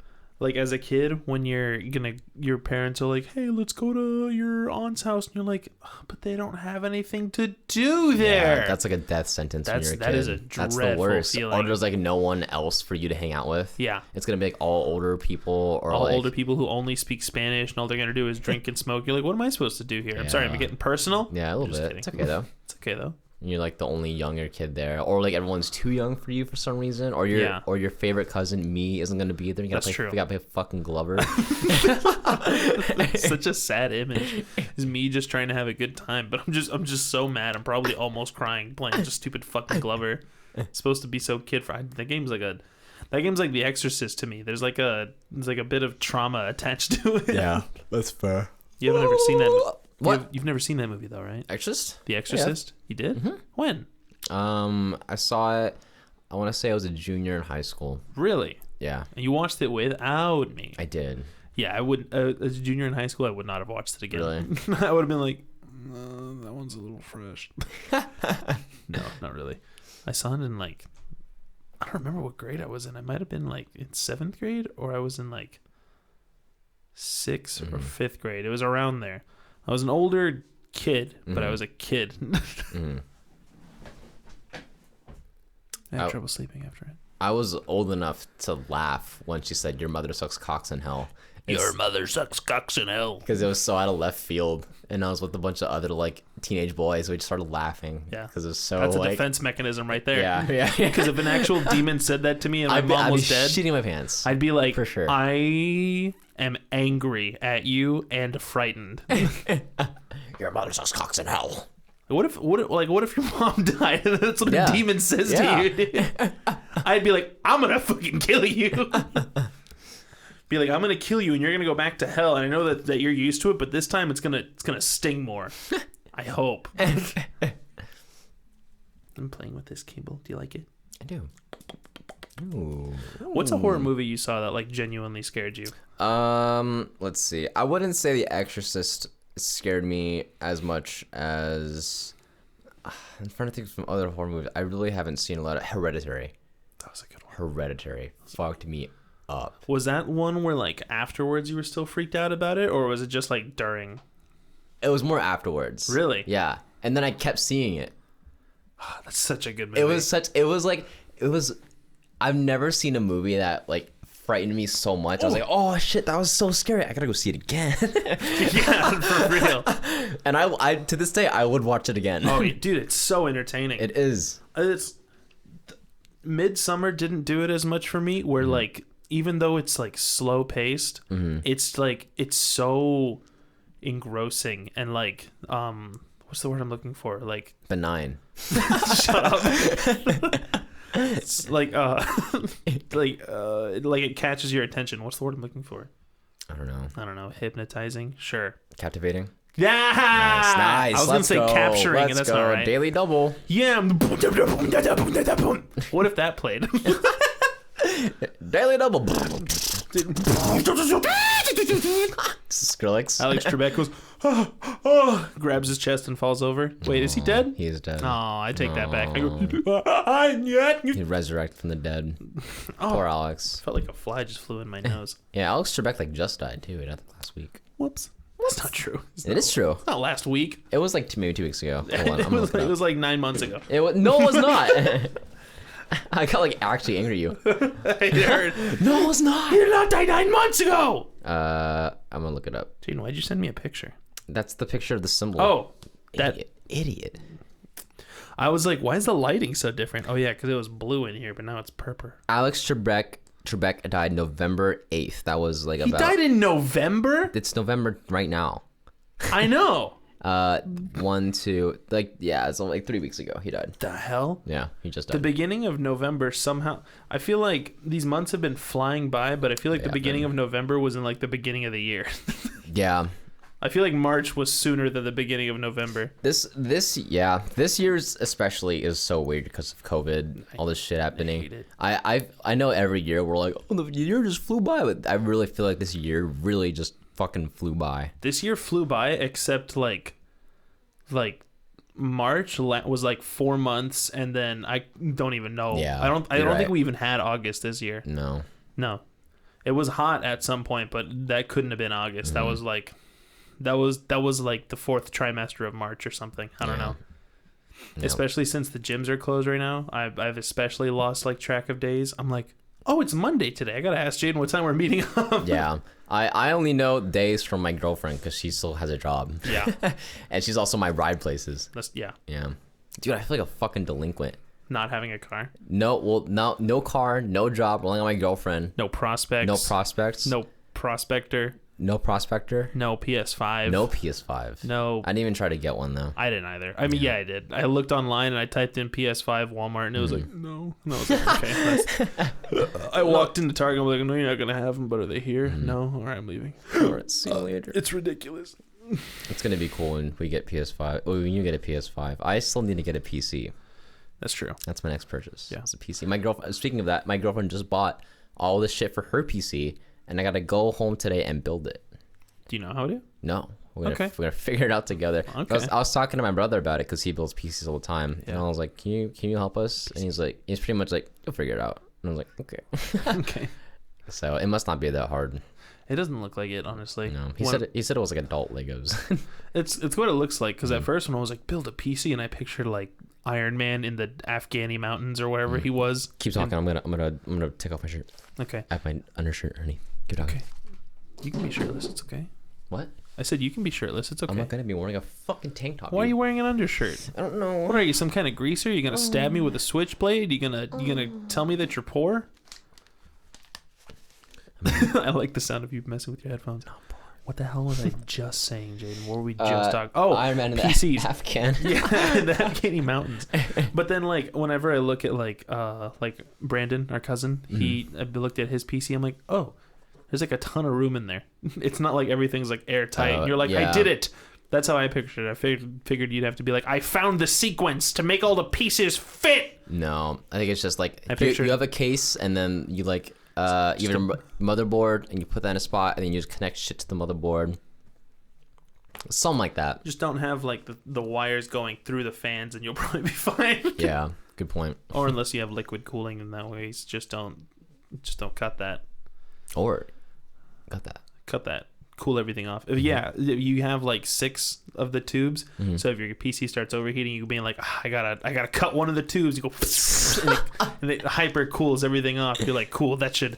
as a kid, when your parents are like, hey, let's go to your aunt's house, and you're like, oh, but they don't have anything to do there. Yeah, that's like a death sentence when you're a kid. That is a dreadful That's the worst. feeling. Or there's like no one else for you to hang out with. Yeah. It's gonna be like all older people or all like, older people who only speak Spanish, and all they're gonna do is drink and smoke. You're like, what am I supposed to do here? I'm sorry, I'm getting personal. Yeah, a little bit. Kidding. It's okay though. It's okay though. You're like the only younger kid there, or like everyone's too young for you for some reason, or your favorite cousin me isn't gonna be there. You gotta That's true. You gotta play fucking Glover. Such a sad image. Is me just trying to have a good time, but I'm just so mad. I'm probably almost crying playing just stupid fucking Glover. It's supposed to be so kid friendly. That game's like The Exorcist to me. There's like a bit of trauma attached to it. Yeah, that's fair. You haven't ever seen that. What? You've never seen that movie though, right? Exorcist? The Exorcist? Yeah. You did? Mm-hmm. When? I saw it. I want to say I was a junior in high school. Really? Yeah. And you watched it without me? I did. Yeah, I would. As a junior in high school, I would not have watched it again. Really? I would have been like, that one's a little fresh. No, not really. I saw it in like, I don't remember what grade I was in. I might have been like in 7th grade, or I was in like 6th or 5th grade. It was around there. I was an older kid, but I was a kid. I had trouble sleeping after it. I was old enough to laugh when she said, your mother sucks cocks in hell. Your mother sucks cocks in hell. Because it was so out of left field. And I was with a bunch of other like teenage boys. We just started laughing. Yeah. Because it was so That's like... a defense mechanism right there. Yeah. Because if an actual demon said that to me and my mom was dead, shitting my pants. I'd be like, for sure. I am angry at you and frightened. Your mother sucks cocks in hell. What if your mom died and that's what the demon says to you? I'd be like, I'm gonna fucking kill you. Be like, I'm gonna kill you and you're gonna go back to hell, and I know that you're used to it, but this time it's gonna sting more. I hope. I'm playing with this cable. Do you like it? I do. Ooh. What's a horror movie you saw that like genuinely scared you? Let's see. I wouldn't say The Exorcist scared me as much as I'm trying to think of some other horror movies. I really haven't seen a lot of Hereditary. That was a good one. Hereditary fucked me up. Was that one where like afterwards you were still freaked out about it, or was it just like during? It was more afterwards. Really? Yeah. And then I kept seeing it. That's such a good movie. I've never seen a movie that like frightened me so much. I was like, oh shit, that was so scary. I gotta go see it again. Yeah, for real. And I to this day I would watch it again. Oh, dude, it's so entertaining. It is. It's Midsummer didn't do it as much for me. Where like even though it's like slow paced, it's like it's so engrossing and like what's the word I'm looking for? Like benign. Shut up. It's like like it catches your attention. What's the word I'm looking for? I don't know. Hypnotizing? Sure. Captivating? Yeah. Nice. I was going to say capturing, and that's not right. Daily double. Yeah. What if that played? Daily double. Skrillex. Alex Trebek goes, grabs his chest and falls over. Wait, is he dead? He is dead. Oh, I take that back. I go, he resurrected from the dead. Poor Alex. Felt like a fly just flew in my nose. Yeah, Alex Trebek like just died too. I think last week. Whoops. That's not true. It is true. Not last week. It was like maybe 2 weeks ago. Hold on, it was like 9 months ago. No, it was not. I got like actually angry at you. I heard. No, it's not. He did not die 9 months ago. I'm gonna look it up. Dude, why'd you send me a picture? That's the picture of the symbol. Oh, idiot. I was like, why is the lighting so different? Oh yeah, because it was blue in here, but now it's purple. Alex Trebek died November 8th. That was like He died in November? It's November right now. I know. 1, 2, like, yeah, it's like 3 weeks ago he died. The hell? Yeah, he just The died. beginning of November somehow. I feel like these months have been flying by, but I feel like the beginning of November was in like the beginning of the year. Yeah. I feel like March was sooner than the beginning of November. This year's especially is so weird because of COVID, all this shit happening. hate it. I know every year we're like, oh, the year just flew by, but I really feel like this year really just fucking flew by. This year flew by, except like March was like 4 months, and then I don't even know. Yeah, I don't right. think we even had August this year. No. It was hot at some point, but that couldn't have been August. That was like that was like the 4th trimester of March or something. I don't know. No. Especially since the gyms are closed right now. I've especially lost like track of days. I'm like, oh, it's Monday today. I gotta ask Jaden what time we're meeting up. Yeah. I only know days from my girlfriend because she still has a job. Yeah. And she's also my ride places. Yeah. Yeah. Dude, I feel like a fucking delinquent. Not having a car. No car, no job, relying on my girlfriend. No prospects. No prospects. No prospector. No prospector. No PS5. No PS5. No. I didn't even try to get one though. I didn't either. I mean, yeah, I did. I looked online and I typed in PS5 Walmart, and it was like, no. I was like, okay. I walked into Target and I was like, no, you're not gonna have them, but are they here? No. All right, I'm leaving. See you later. It's ridiculous. It's gonna be cool when we get PS5. Oh, when you get a PS5, I still need to get a PC. That's true. That's my next purchase. Yeah, it's a PC. My girlfriend. Speaking of that, my girlfriend just bought all this shit for her PC, and I gotta go home today and build it. Do you know how to? No. We're Okay. gonna figure it out together. Okay. I was talking to my brother about it because he builds PCs all the time, Yeah. and I was like, "Can you help us?" And he's pretty much like, "You'll figure it out." And I was like, "Okay." Okay. So it must not be that hard. It doesn't look like it, honestly. No, he said it was like adult Legos. It's what it looks like, because at first when I was like, build a PC, and I pictured like Iron Man in the Afghani mountains or wherever he was. Keep talking. I'm gonna take off my shirt. Okay. I have my undershirt, honey. Keep talking. Okay. You can be shirtless. It's okay. What? I said you can be shirtless. It's okay. I'm not gonna be wearing a fucking tank top. Why are you wearing an undershirt? I don't know. What are you, some kind of greaser? You gonna stab me with a switchblade? You gonna tell me that you're poor? I like the sound of you messing with your headphones. What the hell was I just saying, Jaden? What were we just talking? Oh, Iron Man in PCs. the Afghan. Yeah, the Afghani mountains. But then, like, whenever I look at like Brandon, our cousin, I looked at his PC. I'm like, oh, there's like a ton of room in there. It's not like everything's like airtight. And you're like, yeah. I did it. That's how I pictured it. I figured you'd have to be like, I found the sequence to make all the pieces fit. No, I think it's just like pictured- you have a case, and then you like you have a motherboard, and you put that in a spot, and then you just connect shit to the motherboard. Something like that. Just don't have like the wires going through the fans, and you'll probably be fine. Yeah, good point. Or unless you have liquid cooling in that way, just don't cut that. Or cut that. Cool everything off. Yeah, you have like 6 of the tubes. So if your PC starts overheating, you being like, I gotta cut one of the tubes. You go, and it hyper cools everything off. You're like, cool. That should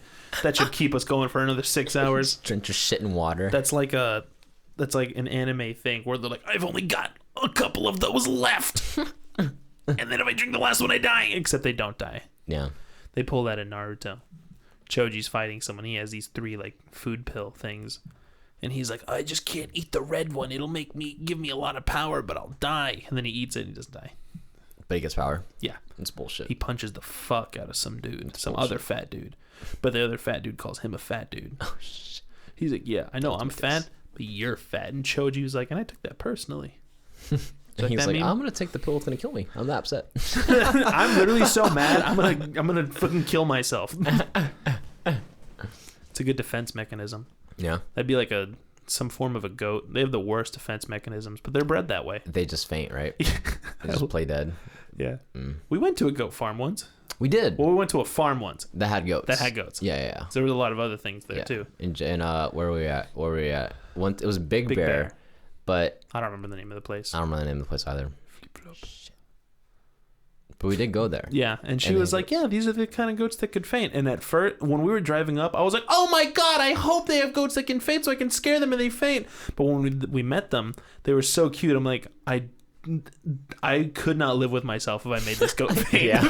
keep us going for another 6 hours. Drink your shit in water. That's like an anime thing where they're like, I've only got a couple of those left, and then if I drink the last one, I die. Except they don't die. Yeah. They pull that in Naruto. Choji's fighting someone. He has these 3 like food pill things. And he's like, I just can't eat the red one. It'll give me a lot of power, but I'll die. And then he eats it and he doesn't die. But he gets power. Yeah. It's bullshit. He punches the fuck out of some dude, some other fat dude. But the other fat dude calls him a fat dude. Oh, shit. He's like, yeah, I know I'm fat, but you're fat. And Choji was like, and I took that personally. And he's like, I'm gonna take the pill. It's gonna kill me. I'm that upset. I'm literally so mad. I'm gonna fucking kill myself. It's a good defense mechanism. Yeah. That'd be like some form of a goat. They have the worst defense mechanisms, but they're bred that way. They just faint, right? They just play dead. Yeah. We went to a goat farm once. We did. Well, we went to a farm once. That had goats. Yeah. So there was a lot of other things there too. And where were we at? It was Big Bear, but I don't remember the name of the place. I don't remember the name of the place either. But we did go there. Yeah, and she was like, yeah, these are the kind of goats that could faint. And at first, when we were driving up, I was like, oh my God, I hope they have goats that can faint so I can scare them and they faint. But when we met them, they were so cute. I'm like, I could not live with myself if I made this goat faint.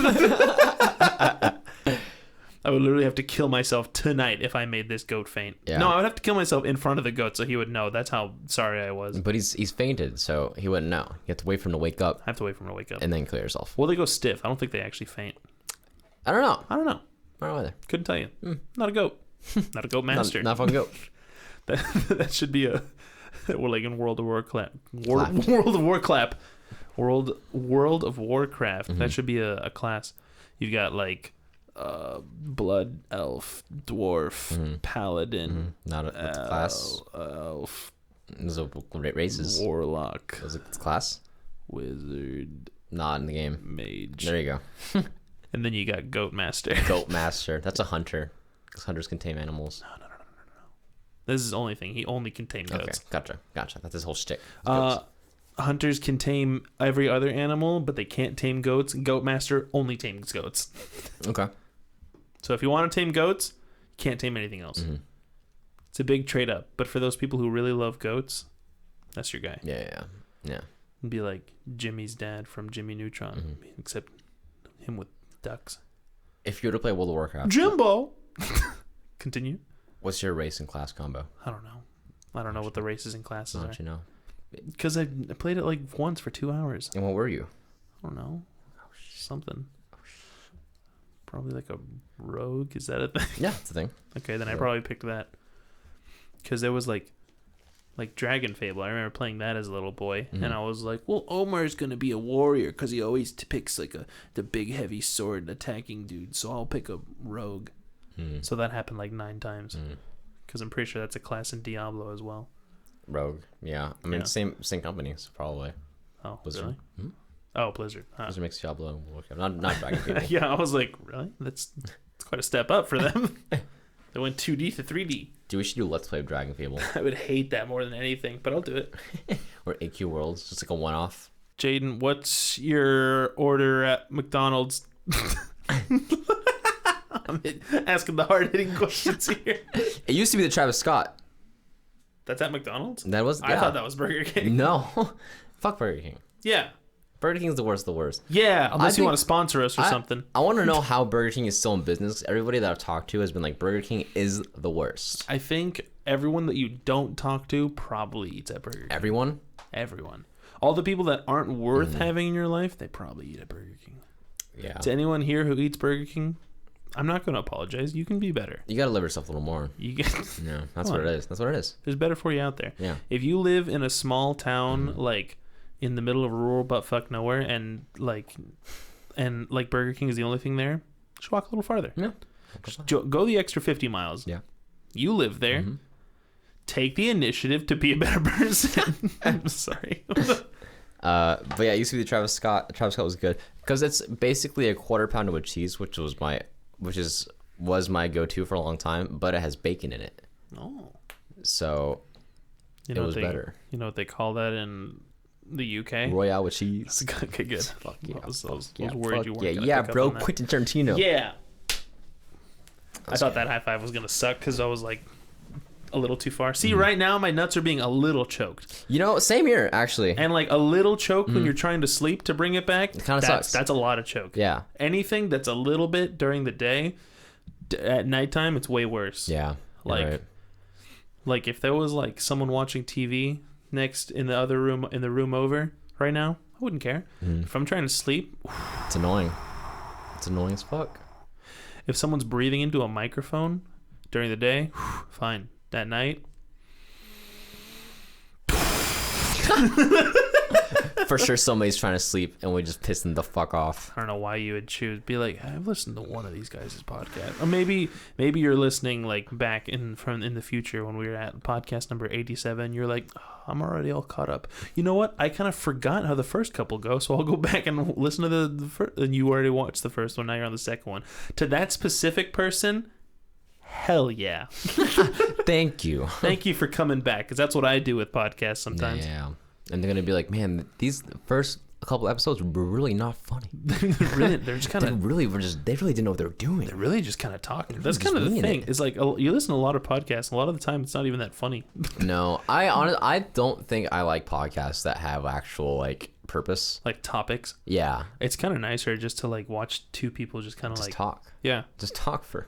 I would literally have to kill myself tonight if I made this goat faint. Yeah. No, I would have to kill myself in front of the goat so he would know. That's how sorry I was. But he's fainted, so he wouldn't know. You have to wait for him to wake up. I have to wait for him to wake up. And then kill yourself. Well, they go stiff. I don't think they actually faint. I don't know. I don't know. I don't know either. Couldn't tell you. Not a goat. Not a goat master. Not fucking goat. That should be a... We're like in World of Warcraft. World of Warcraft. World of Warcraft. That should be a class. You've got like blood elf, dwarf, paladin. Not a class. Elf. Those are races. Warlock. Those are class. Wizard. Not in the game. Mage. There you go. And then you got goat master. Goat master. That's a hunter. Because hunters can tame animals. No. This is the only thing. He only can tame goats. Okay, gotcha. That's his whole shtick. Hunters can tame every other animal, but they can't tame goats. Goat master only tames goats. Okay. So if you want to tame goats, you can't tame anything else. It's a big trade up. But for those people who really love goats, that's your guy. Yeah. It'd be like Jimmy's dad from Jimmy Neutron, except him with ducks. If you were to play World of Warcraft, Jimbo. Continue. What's your race and class combo? I don't know. I don't know what the races and classes Why are. don't you know? Because I played it like once for 2 hours. And what were you? I don't know. Something. Probably like a rogue. Is that a thing? Yeah, it's a thing. Okay, then I probably picked that. Because there was like Dragon Fable. I remember playing that as a little boy. And I was like, well, Omar's going to be a warrior because he always picks like the big heavy sword attacking dude. So I'll pick a rogue. So that happened like 9 times. Because I'm pretty sure that's a class in Diablo as well. Rogue. Yeah. I mean, same companies, probably. Oh, Blizzard. really? Oh, Blizzard. Blizzard makes Diablo not Dragon Fable. Yeah, I was like, really? That's quite a step up for them. They went 2D to 3D. Dude, we should do Let's Play of Dragon Fable. I would hate that more than anything, but I'll do it. Or AQ Worlds, just like a one-off. Jaden, what's your order at McDonald's? I'm asking the hard-hitting questions here. It used to be the Travis Scott. That's at McDonald's? That was. I thought that was Burger King. No, fuck Burger King. Yeah. Burger King's the worst. Yeah, unless you want to sponsor us or something. I want to know how Burger King is still in business. Everybody that I've talked to has been like, Burger King is the worst. I think everyone that you don't talk to probably eats at Burger King. Everyone? Everyone. All the people that aren't worth having in your life, they probably eat at Burger King. Yeah. To anyone here who eats Burger King, I'm not going to apologize. You can be better. You got to live yourself a little more. You get. Yeah, that's what it is. That's what it is. There's better for you out there. Yeah. If you live in a small town, like in the middle of rural buttfuck nowhere, and like Burger King is the only thing there, just walk a little farther. Yeah. Go the extra 50 miles. Yeah. You live there. Take the initiative to be a better person. I'm sorry. But yeah, it used to be the Travis Scott. Travis Scott was good because it's basically a quarter pounder with cheese, which was my go-to for a long time, but it has bacon in it. Oh. So it was better. You know what they call that in the UK? Royale with cheese. Okay, good. Fuck yeah. I was worried fuck you weren't yeah, gonna yeah, pick up bro. on that. Quentin Tarantino. Yeah. I thought that high five was gonna suck because I was like a little too far. See, right now my nuts are being a little choked. You know, same here actually. And like a little choke when you're trying to sleep to bring it back. It kind of sucks. That's a lot of choke. Yeah. Anything that's a little bit during the day, at nighttime it's way worse. Yeah. Like if there was like someone watching TV next in the other room in the room over right now, I wouldn't care. If I'm trying to sleep, it's annoying. It's annoying as fuck. If someone's breathing into a microphone during the day, fine. At night, for sure somebody's trying to sleep and we just piss them the fuck off. I don't know why you would choose. Be like, I've listened to one of these guys' podcast, or maybe you're listening like back in the future when we were at podcast number 87. You're like, oh, I'm already all caught up. You know what? I kind of forgot how the first couple go, so I'll go back and listen to the first. And you already watched the first one. Now you're on the second one. To that specific person. Hell yeah. Thank you. Thank you for coming back, because that's what I do with podcasts sometimes. Yeah. And they're going to be like, man, these first couple episodes were really not funny. They're just kind of... They really didn't know what they were doing. They're really just kind of talking. That's kind of the thing. It's like, you listen to a lot of podcasts, and a lot of the time it's not even that funny. No, I don't think I like podcasts that have actual, like, purpose. Like topics. Yeah. It's kind of nicer just to like watch two people just kind of like talk. Yeah. Just talk for.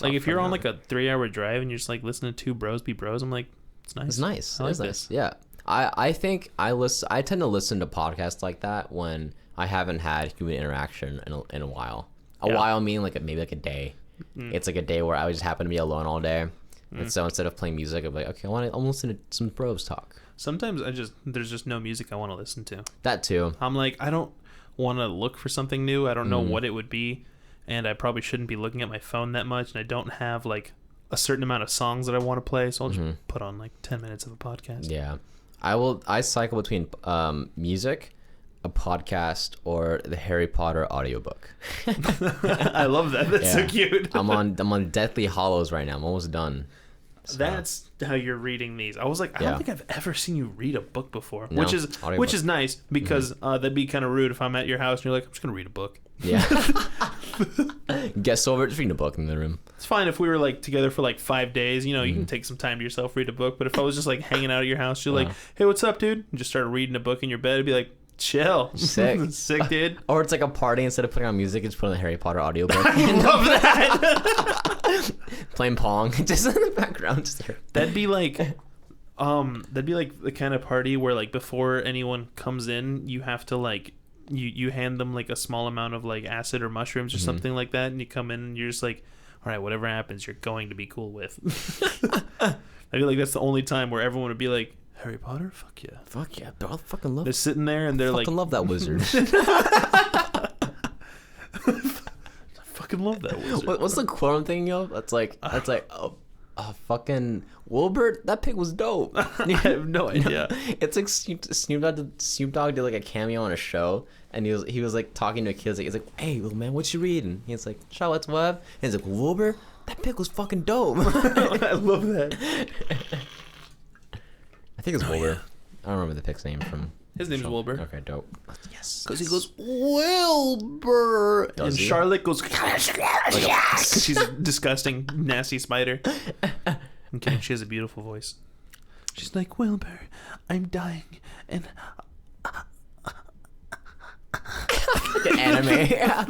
Like if you're on like a 3-hour drive and you're just like listening to two bros be bros, I'm like, it's nice. It's nice. I like it's this. Nice. Yeah. I think I tend to listen to podcasts like that when I haven't had human interaction in a while. A while mean like maybe like a day. It's like a day where I just happen to be alone all day. And so instead of playing music, I'm like, okay, I'm listening to some bros talk. Sometimes there's just no music I want to listen to. That too. I'm like, I don't want to look for something new. I don't know what it would be. And I probably shouldn't be looking at my phone that much. And I don't have like a certain amount of songs that I want to play. So I'll just put on like 10 minutes of a podcast. Yeah. I cycle between music, a podcast, or the Harry Potter audiobook. I love that. That's so cute. I'm on Deathly Hallows right now. I'm almost done. So. That's how you're reading these. I was like, I don't think I've ever seen you read a book before, no, which is nice because that'd be kind of rude if I'm at your house and you're like, I'm just gonna read a book. Yeah. Guest over, just reading a book in the room. It's fine if we were like together for like 5 days. You know, you can take some time to yourself, read a book. But if I was just like hanging out at your house, you're like, hey, what's up, dude? And just started reading a book in your bed. I'd be like, chill. Sick. Sick, dude. Or it's like a party, instead of putting on music, it's putting on the Harry Potter audiobook. I love that. Playing Pong just in the background. Just here. That'd be like the kind of party where like before anyone comes in, you have to like you hand them like a small amount of like acid or mushrooms or something like that, and you come in and you're just like, all right, whatever happens, you're going to be cool with. I feel like that's the only time where everyone would be like, Harry Potter? Fuck yeah. Fuck yeah. I fucking love it. They're sitting there and they're like, fucking love that wizard. I fucking love that wizard. What's the quote I'm thinking of? That's like, fucking Wilbur, that pig was dope. I have no idea. It's like Snoop Dogg did like a cameo on a show, and he was like talking to a kid. He's like, hey, little man, what you reading? He's like, Charlotte's Web. And he's like, Wilbur, that pig was fucking dope. I love that. I think it's Wilbur. I don't remember the pig's name from. His name's Wilbur. Okay, dope. Yes. Because he goes, Wilbur. Does and he? Charlotte goes, because she's a disgusting, nasty spider. I'm kidding. She has a beautiful voice. She's like, Wilbur, I'm dying. And anime. Yeah.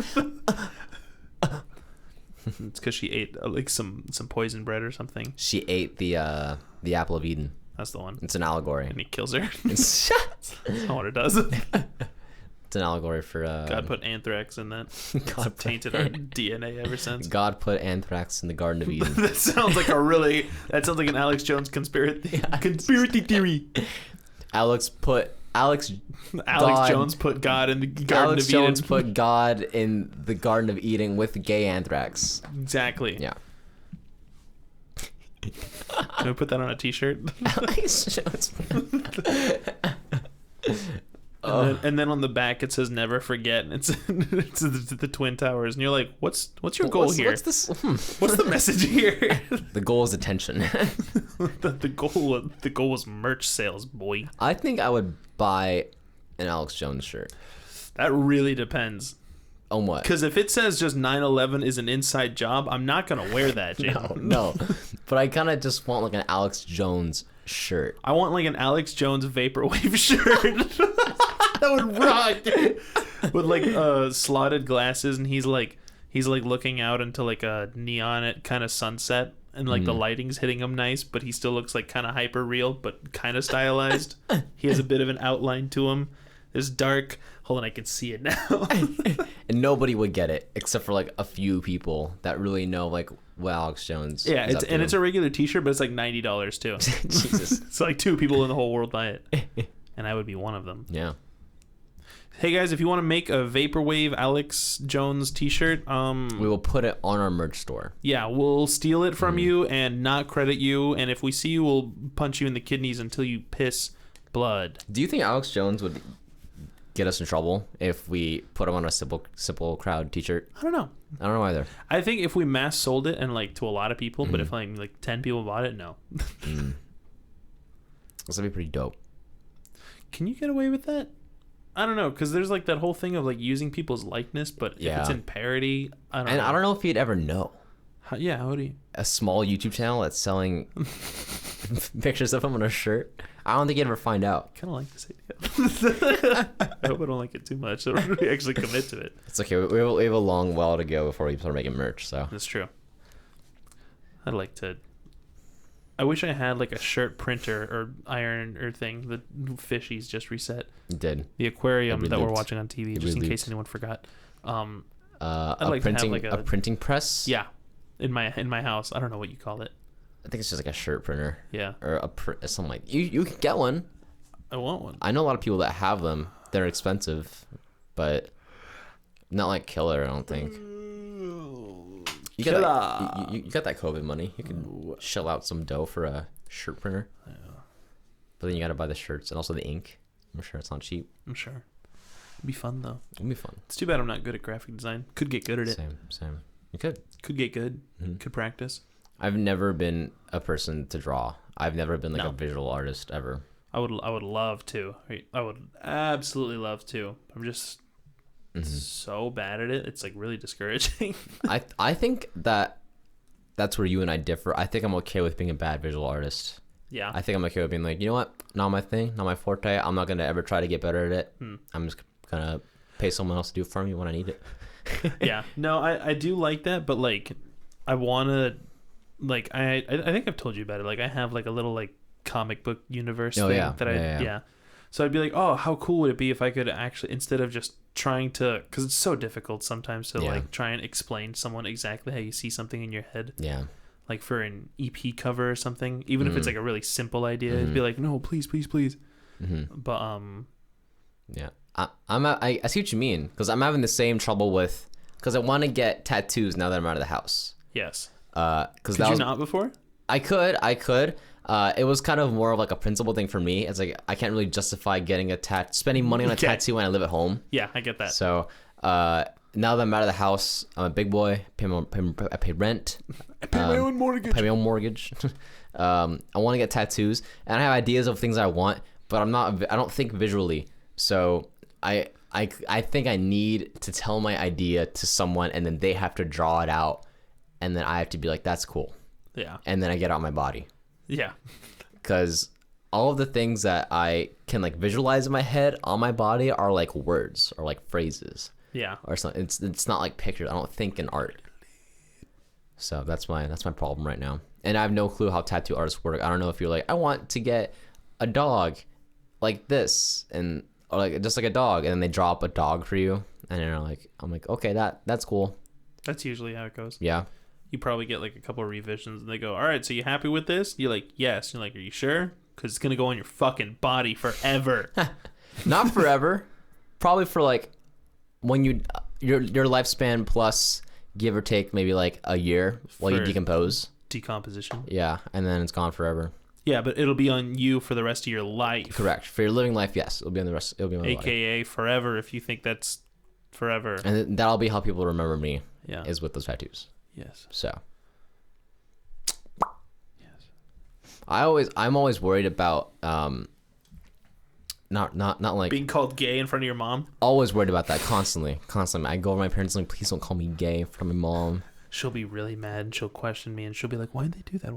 It's because she ate like some poison bread or something. She ate the apple of Eden. That's the one. It's an allegory. And he kills her. It's That's not what it does. an allegory for God put anthrax in that. God It's tainted our DNA ever since. God put anthrax in the Garden of Eden. That sounds like an Alex Jones conspiracy theory. Alex Jones put God in the Garden of Eden. Jones put God in the Garden of Eden with gay anthrax. Exactly. Yeah. Can we put that on a t-shirt? Alex Jones. And then on the back it says "Never forget." And it's the Twin Towers, and you're like, "What's your goal here? What's this? What's the message here?" The goal is attention. the goal was merch sales, boy. I think I would buy an Alex Jones shirt. That really depends. On what? Because if it says just 9/11 is an inside job, I'm not gonna wear that, Jaden. No. But I kind of just want like an Alex Jones shirt. I want like an Alex Jones Vaporwave shirt. That would rock, dude. With like slotted glasses, and he's like looking out into like a neon kind of sunset, and like the lighting's hitting him nice, but he still looks like kind of hyper real, but kind of stylized. He has a bit of an outline to him. It's dark. Hold on, I can see it now. And nobody would get it except for like a few people that really know like what Alex Jones. Yeah, it's a regular T-shirt, but it's like $90 too. Jesus. It's like 2 people in the whole world buy it, and I would be one of them. Yeah. Hey guys, if you want to make a Vaporwave Alex Jones T-shirt, we will put it on our merch store. Yeah, we'll steal it from you and not credit you, and if we see you, we'll punch you in the kidneys until you piss blood. Do you think Alex Jones would get us in trouble if we put him on a simple crowd T-shirt? I don't know either. I think if we mass sold it and like to a lot of people, but if like 10 people bought it, no. This would be pretty dope. Can you get away with that? I don't know, because there's like that whole thing of like using people's likeness, but if it's in parody, I don't know. I don't know if you'd ever know. How do you? A small YouTube channel that's selling pictures of him on a shirt. I don't think you'd ever find out. Kind of like this idea. I hope I don't like it too much. So we actually commit to it. It's okay. We have a long while to go before we start making merch. So that's true. I'd like to. I wish I had like a shirt printer or iron or thing. The fishies just reset. You did. The aquarium that we're watching on TV, just in case anyone forgot. I'd like to have like a printing press. Yeah, in my house. I don't know what you call it. I think it's just like a shirt printer. Yeah. Or something like you can get one. I want one. I know a lot of people that have them. They're expensive, but not like killer. I don't think. You got that COVID money. You can shell out some dough for a shirt printer. Yeah. But then you gotta buy the shirts and also the ink. I'm sure it's not cheap. I'm sure. It'd be fun though. It'd be fun. It's too bad I'm not good at graphic design. Could get good at it. Same. You could. Could get good. Mm-hmm. Could practice. I've never been a person to draw. I've never been like a visual artist ever. I would love to. I would absolutely love to. I'm just so bad at it. It's like really discouraging. I think that's where you and I differ. I think I'm okay with being a bad visual artist. Yeah. I think I'm okay with being like, you know what? Not my thing, not my forte. I'm not gonna ever try to get better at it. I'm just gonna pay someone else to do it for me when I need it. Yeah. No, I do like that, but like I wanna like I think I've told you about it. Like I have like a little like comic book universe thing that yeah. So I'd be like, oh, how cool would it be if I could actually, instead of just trying to, because it's so difficult sometimes to like try and explain to someone exactly how you see something in your head. Yeah. Like for an EP cover or something, even if it's like a really simple idea, it'd be like, no, please. But yeah, I see what you mean, because I'm having the same trouble with, because I want to get tattoos now that I'm out of the house. Yes. Because could you not before? I could. It was kind of more of like a principle thing for me. It's like I can't really justify getting spending money on a tattoo when I live at home. Yeah, I get that. So now that I'm out of the house, I'm a big boy. I pay rent. I pay my own mortgage. I want to get tattoos, and I have ideas of things I want, but I don't think visually. So I think I need to tell my idea to someone, and then they have to draw it out, and then I have to be like, that's cool. Yeah. And then I get it on my body. Yeah. Because all of the things that I can like visualize in my head on my body are like words or like phrases. Yeah. Or something. It's not like pictures. I don't think in art. So that's my problem right now. And I have no clue how tattoo artists work. I don't know if you're like, I want to get a dog like this, or like just like a dog, and then they draw up a dog for you, and you're like, I'm like, okay, that's cool. That's usually how it goes. Yeah. You probably get like a couple of revisions, and they go, all right, so you happy with this? You're like, yes. You're like, are you sure? Because it's gonna go on your fucking body forever. Not forever. Probably for like when your lifespan plus give or take maybe like a year while you decompose. Decomposition. Yeah, and then it's gone forever. Yeah, but it'll be on you for the rest of your life. Correct. For your living life, yes, it'll be on the rest. It'll be on my AKA body. Forever, if you think that's forever. And that'll be how people remember me. Yeah. Is with those tattoos. Yes. So. Yes. I'm always worried about not like being called gay in front of your mom. Always worried about that constantly. I go over my parents like, please don't call me gay in front of my mom. She'll be really mad and she'll question me and she'll be like, why'd they do that?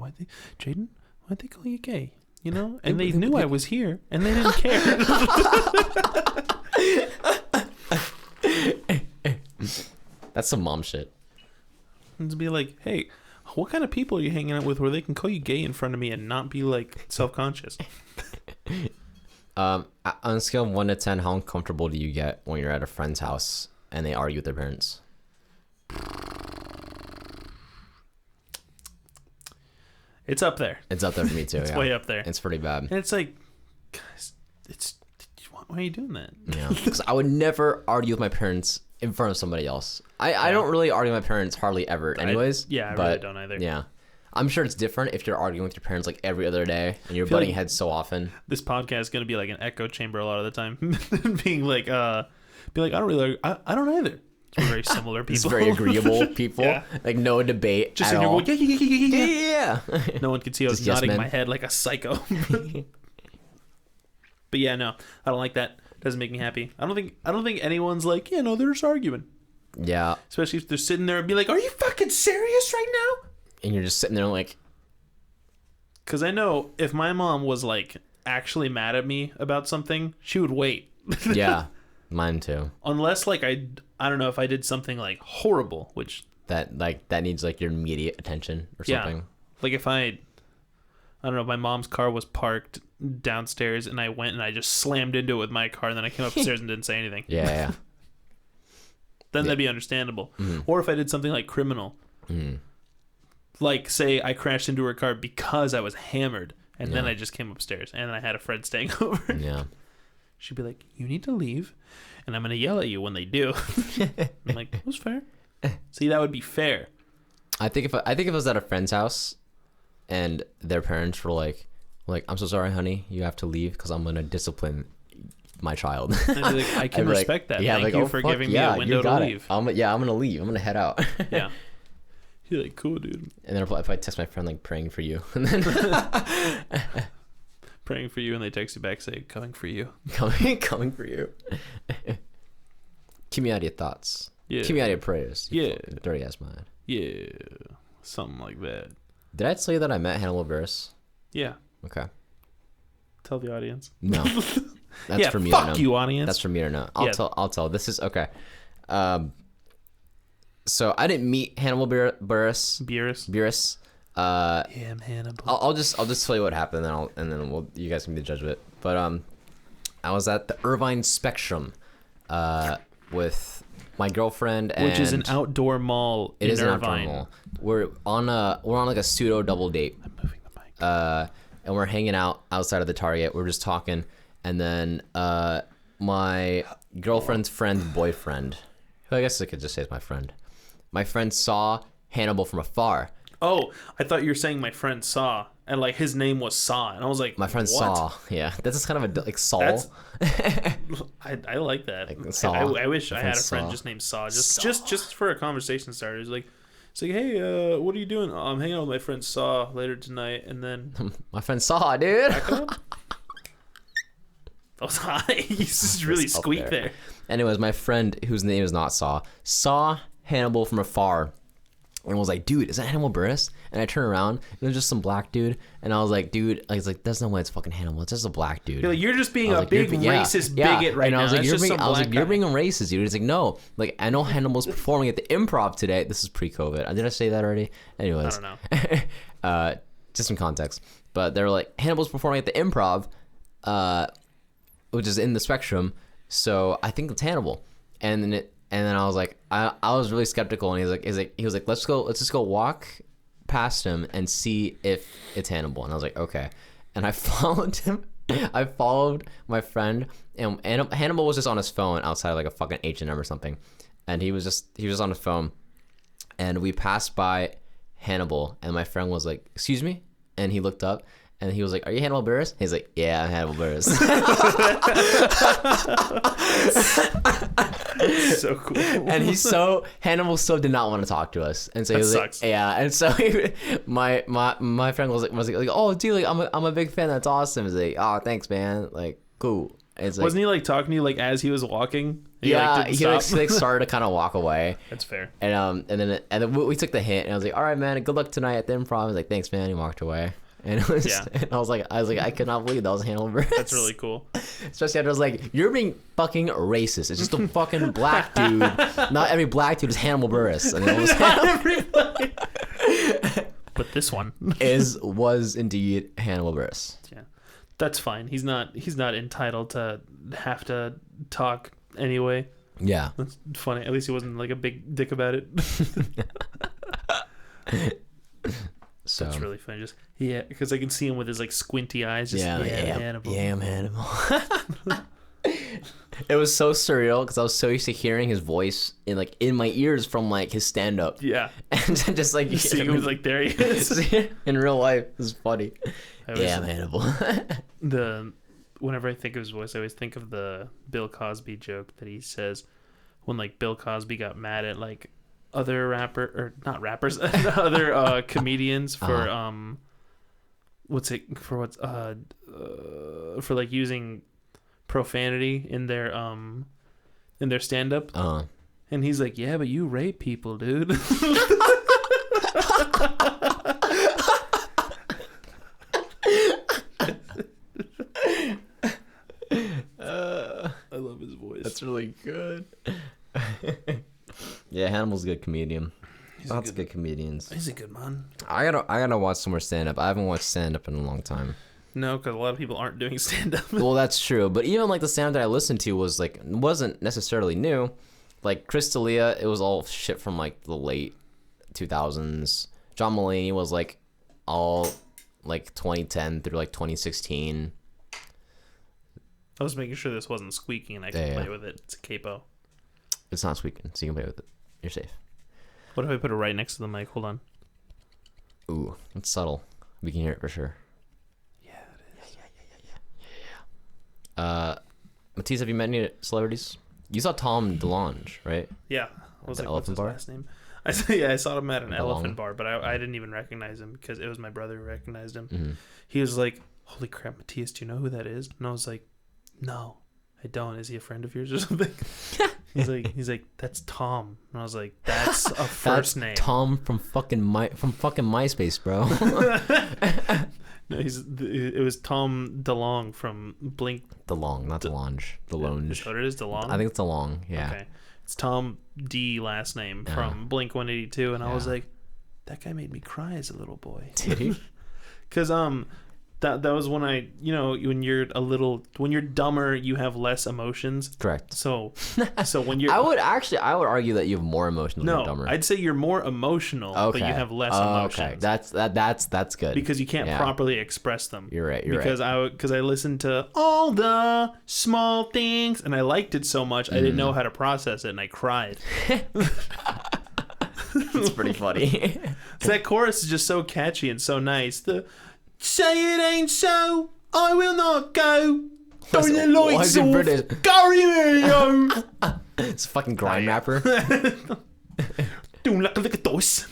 Jaden, why'd they call you gay? You know? And they knew I was here and they didn't care. That's some mom shit. And to be like, hey, what kind of people are you hanging out with where they can call you gay in front of me and not be like self-conscious? On a scale of 1 to 10, how uncomfortable do you get when you're at a friend's house and they argue with their parents? It's up there. It's up there for me too. It's way up there. It's pretty bad. And it's like, guys, why are you doing that? Yeah, because I would never argue with my parents in front of somebody else. I don't really argue with my parents hardly ever anyways. I really don't either. Yeah. I'm sure it's different if you're arguing with your parents like every other day and you're butting heads so often. This podcast is going to be like an echo chamber a lot of the time. Being like, I don't either. It's very similar people. It's very agreeable people. Yeah. Like no debate just at all. Going, yeah. No one can see I was nodding my head like a psycho. But yeah, no, I don't like that. Doesn't make me happy. I don't think anyone's like, yeah, no, they're just arguing. Yeah. Especially if they're sitting there and be like, are you fucking serious right now? And you're just sitting there like, Because I know if my mom was like actually mad at me about something, she would wait. Yeah, mine too. Unless like I don't know if I did something like horrible, which that needs like your immediate attention or something. Yeah, like if I don't know, my mom's car was parked downstairs and I went and I just slammed into it with my car and then I came upstairs and didn't say anything. Yeah. Then that'd be understandable. Or if I did something like criminal. Like say I crashed into her car because I was hammered and then I just came upstairs and I had a friend staying over. Yeah. She'd be like, "You need to leave and I'm going to yell at you when they do." I'm like, "That's fair." See, that would be fair. I think if I was at a friend's house and their parents were like, "I'm so sorry, honey, you have to leave because I'm gonna discipline my child." I'd be like, "I can respect that. Yeah, Thank you for giving me a window to leave." I'm gonna leave. I'm gonna head out. Yeah. You're like, "Cool, dude." And then if I text my friend like praying for you, and then praying for you, and they text you back say, "Coming for you." coming for you. Keep me out of your thoughts. Yeah. Keep me out of your prayers. Yeah. Dirty ass mind. Yeah. Something like that. Did I tell you that I met Hannibal Buress? Yeah. Okay. Tell the audience. No. That's yeah, for me to know. fuck you, audience. That's for me to know. I'll tell. This is okay. So I didn't meet Hannibal Buress. Yeah, Hannibal. I'll just tell you what happened, and then you guys can be the judge of it. But I was at the Irvine Spectrum, with my girlfriend, which is an outdoor mall. It is Irvine. an outdoor mall. We're on like a pseudo double date. I'm moving the mic. And we're hanging out outside of the Target. We're just talking, and then my girlfriend's friend's boyfriend, who I guess I could just say is my friend. My friend saw Hannibal from afar. Oh, I thought you were saying my friend saw, and like his name was Saw, and I was like, my friend what? Saw. Yeah, that's kind of a like Saul. I like that. Like Saw. I wish I had a friend Saw. just named Saw, just for a conversation starter. It's like, hey, what are you doing? Oh, I'm hanging out with my friend Saw later tonight, and then my friend Saw, dude. That was high. You just really squeaked there. Anyways, my friend, whose name is not saw Hannibal from afar and was like, "Dude, is that Hannibal Buress?" And I turn around and it was just some black dude, and I was like, "Dude," I was like, "That's no way it's fucking Hannibal. It's just a black dude." You're just being a big racist bigot right now. I was like, "You're being a racist, dude." It's like, "No, like I know Hannibal's performing at the Improv today." This is pre-COVID. Did I say that already? Anyways, I don't know. Just some context, but they were like, "Hannibal's performing at the Improv," which is in the Spectrum, so I think it's Hannibal. And then I was like, I was really skeptical, and he was like, let's just go walk past him and see if it's Hannibal. And I was like, okay. And I followed him. I followed my friend, and Hannibal was just on his phone outside of like a fucking H&M or something, and he was just on his phone, and we passed by Hannibal, and my friend was like, "Excuse me," and he looked up. And he was like, "Are you Hannibal Buress?" He's like, "Yeah, I'm Hannibal Buress." So cool. And Hannibal so did not want to talk to us. And so he was sucks. like, yeah. And so my friend was like, "Oh, dude, like I'm a big fan. That's awesome." He's like, "Oh, thanks, man. Like, cool." It's like, wasn't he like talking to you like as he was walking? He started to kind of walk away. That's fair. And then we took the hint, and I was like, "All right, man. Good luck tonight at the Improv." I was like, "Thanks, man." He walked away. And it was, and I was like, I could not believe that was Hannibal Buress. That's really cool. Especially after I was like, "You're being fucking racist. It's just a fucking black dude. Not every black dude is Hannibal Buress." And it was everybody. But this one was indeed Hannibal Buress. Yeah, that's fine. He's not entitled to have to talk anyway. Yeah, that's funny. At least he wasn't like a big dick about it. So that's really funny. Just because I can see him with his like squinty eyes. Just, Hannibal. Yeah, I'm Hannibal. It was so surreal because I was so used to hearing his voice in my ears from like his stand up. Yeah, and just like seeing him like there he is in real life. It's funny. Yeah, I'm Hannibal. Whenever I think of his voice, I always think of the Bill Cosby joke that he says when like Bill Cosby got mad at like other other comedians for for like using profanity in their stand up. And he's like, "Yeah, but you rape people, dude." That's really good. Yeah, Hannibal's a good comedian. Lots of good comedians. He's a good man. I gotta watch some more stand up. I haven't watched stand up in a long time. No, because a lot of people aren't doing stand up. Well, that's true. But even like the stand that I listened to wasn't necessarily new. Like Chris D'Elia, it was all shit from like the late 2000s. John Mulaney was like all like 2010 through like 2016. I was making sure this wasn't squeaking and I could play with it. It's a capo. It's not squeaking, so you can play with it. You're safe. What if I put it right next to the mic? Hold on. Ooh, it's subtle. We can hear it for sure. Yeah, it is. Yeah. Matisse, have you met any celebrities? You saw Tom DeLonge, right? Yeah. I was At like, the what's his Elephant Bar? last name? I saw him at an elephant bar, but I didn't even recognize him because it was my brother who recognized him. Mm-hmm. He was like, holy crap, Matthias, do you know who that is? And I was like, no, I don't. Is he a friend of yours or something? he's like, that's Tom. And I was like, that's a first name. Tom from fucking MySpace, bro. No, it was Tom DeLonge from Blink. DeLonge, not DeLonge. DeLonge. Is that what it is? DeLonge? I think it's DeLonge, yeah. Okay. It's Tom D last name from Blink 182, and I was like, that guy made me cry as a little boy. Did he? Because that was when when you're dumber, you have less emotions. Correct. So when you're I would argue that you have more emotions when you're dumber. I'd say you're more emotional, but you have less emotions. Okay, that's good. Because you can't properly express them. You're right. Because I listened to all the small things and I liked it so much I didn't know how to process it and I cried. It's pretty funny. So that chorus is just so catchy and so nice. Say it ain't so, I will not go. Turn the lights off. British? Go. It's a fucking grime rapper. Doing like a dice.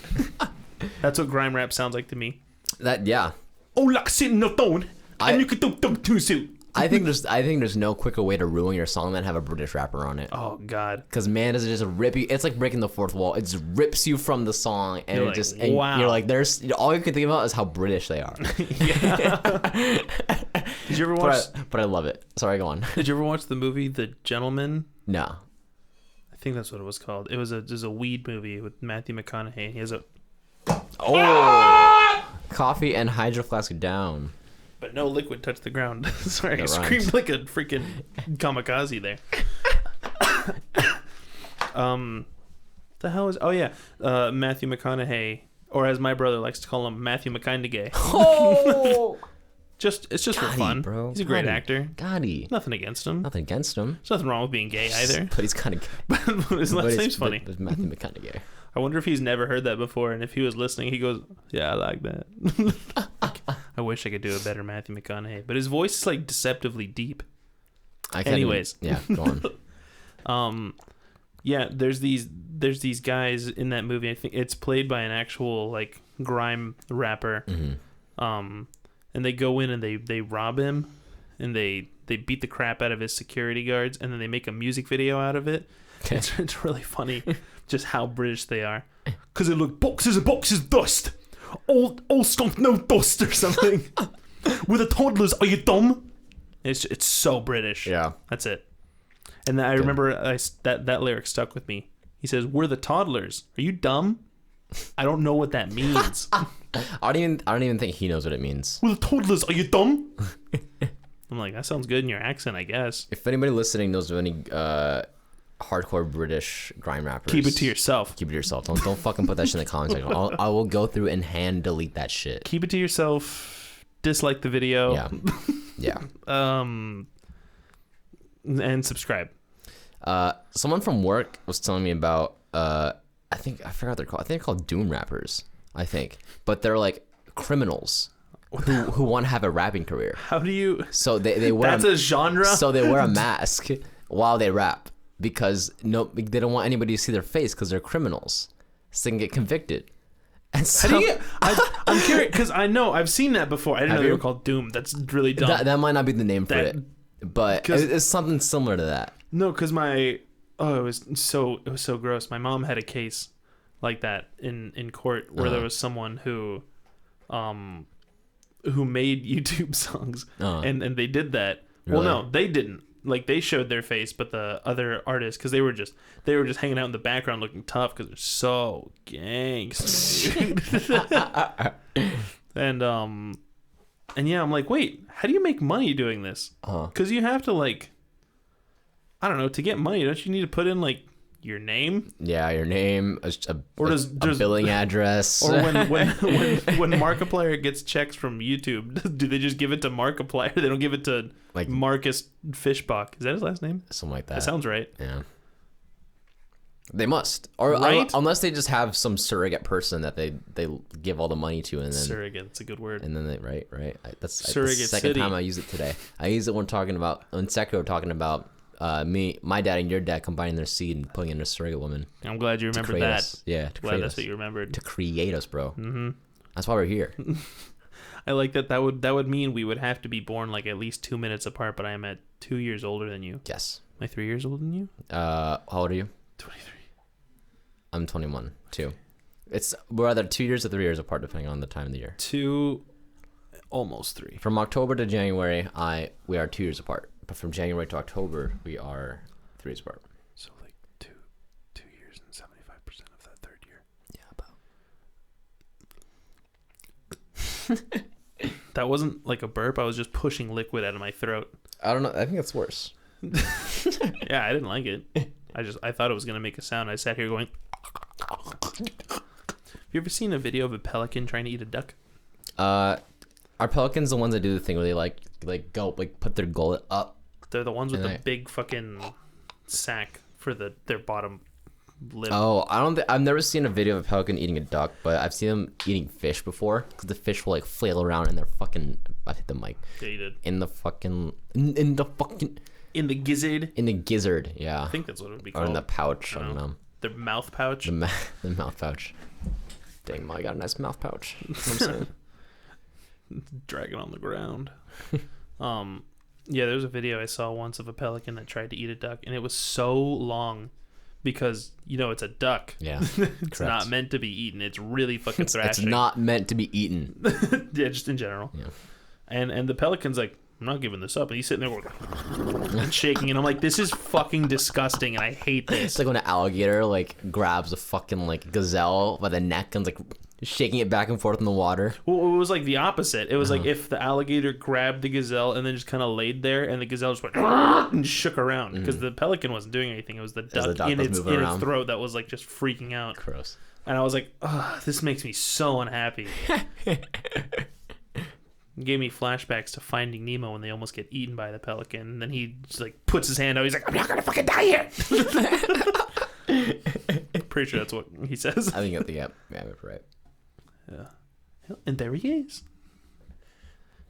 That's what grime rap sounds like to me. Yeah. Oh, like sitting on phone, and you could do too soon. I think there's no quicker way to ruin your song than have a British rapper on it. Oh God. Because man, does it just rip you? It's like breaking the fourth wall. It just rips you from the song, and You're it just like, wow. and you're like, there's all you can think about is how British they are. Did you ever watch? But I love it. Sorry, go on. Did you ever watch the movie The Gentleman? No. I think that's what it was called. It was a weed movie with Matthew McConaughey. He has a Coffee and hydro flask down. but no liquid touched the ground. Sorry, I That screamed rhymes. like a freaking kamikaze there. The hell is? Oh yeah, Matthew McConaughey, or as my brother likes to call him, Matthew McConaughey. Oh. It's just for Got fun. bro. He's a great Got actor. Gotti. Nothing against him. Nothing against him. There's nothing wrong with being gay either. But he's kind of. But his last name's funny. But Matthew McConaughey. I wonder if he's never heard that before, and if he was listening, he goes, "Yeah, I like that." I wish I could do a better Matthew McConaughey, but his voice is like deceptively deep. Anyways, yeah, go on. Yeah, there's these guys in that movie. I think it's played by an actual like grime rapper. Mm-hmm. And they go in and they rob him, and they beat the crap out of his security guards, and then they make a music video out of it. Okay. It's really funny, just how British they are. Because they look boxes and boxes of dust, all skunk no dust or something. With the toddlers, are you dumb? It's so British. Yeah, that's it. And I remember that lyric stuck with me. He says, "We're the toddlers. Are you dumb?" I don't know what that means. I don't even think he knows what it means. We're the toddlers. Are you dumb? I'm like, that sounds good in your accent, I guess. If anybody listening knows of any hardcore British grime rappers, Keep it to yourself. Keep it to yourself. Don't fucking put that shit in the comments section. I will go through and hand delete that shit. Keep it to yourself. Dislike the video. Yeah. And subscribe. Someone from work was telling me about I forgot what they're called. I think they're called doom rappers. I think, but they're like criminals who want to have a rapping career. How do you? So they wear That's a genre. So they wear a mask while they rap because they don't want anybody to see their face because they're criminals, so they can get convicted. And so, how do you? I'm curious because I know I've seen that before. I didn't know they were called doom. That's really dumb. That might not be the name for it, but it's something similar to that. No, because it was so gross. My mom had a case like that in court where there was someone who made YouTube songs and they did that. Really? Well, no, they didn't. like they showed their face, but the other artists, because they were just hanging out in the background looking tough because they're so gangster. And yeah, I'm like, wait, how do you make money doing this? Because you have to like, I don't know, to get money, don't you need to put in like your name? Yeah, your name, a does billing address. Or when Markiplier gets checks from YouTube, do they just give it to Markiplier? They don't give it to like Marcus Fishbach. Is that his last name? Something like that. That sounds right. Yeah. They must, or right? Unless they just have some surrogate person that they give all the money to, and then surrogate. That's a good word. And then they right. That's surrogate. The second time I use it today. I use it when Sekiro talking about my dad and your dad combining their seed and putting in a surrogate woman. I'm glad you remembered that. Us. Yeah, glad that's what you remembered. To create us, bro. Mm-hmm. That's why we're here. I like that. That would mean we would have to be born like at least 2 minutes apart. But I am at 2 years older than you. Yes. Am I 3 years older than you? How old are you? 23. I'm 21 too. We're either 2 years or 3 years apart depending on the time of the year. 2, almost 3. From October to January, we are 2 years apart. But from January to October, we are 3 years apart. So like 2 years and 75% of that third year. Yeah, about. That wasn't like a burp. I was just pushing liquid out of my throat. I don't know. I think it's worse. Yeah, I didn't like it. I thought it was gonna make a sound. I sat here going. Have you ever seen a video of a pelican trying to eat a duck? Are pelicans the ones that do the thing where they like go like put their gullet up? They're the ones with the big fucking sack for their bottom lip. Oh, I've never seen a video of a pelican eating a duck, but I've seen them eating fish before because the fish will like flail around in their fucking. I hit the mic. Yeah, you did. In the gizzard. In the gizzard, yeah. I think that's what it would be called. Or in the pouch. I don't know. The mouth pouch. The mouth pouch. Dang, Molly got a nice mouth pouch. That's what I'm saying. Dragging on the ground. Yeah, there was a video I saw once of a pelican that tried to eat a duck, and it was so long because it's a duck. Yeah, it's not meant to be eaten. It's really fucking thrashing. It's not meant to be eaten. Yeah, just in general. Yeah. And the pelican's like, I'm not giving this up. And he's sitting there going, and shaking. And I'm like, this is fucking disgusting. And I hate this. It's like when an alligator like grabs a fucking like gazelle by the neck and like shaking it back and forth in the water. Well, it was like the opposite. It was like if the alligator grabbed the gazelle and then just kind of laid there, and the gazelle just went and shook around because the pelican wasn't doing anything. It was the duck in its throat that was like just freaking out. Gross. And I was like, this makes me so unhappy. It gave me flashbacks to Finding Nemo when they almost get eaten by the pelican. And then he just like puts his hand out. He's like, I'm not gonna fucking die here. Pretty sure that's what he says. I think yeah, right. Yeah. And there he is.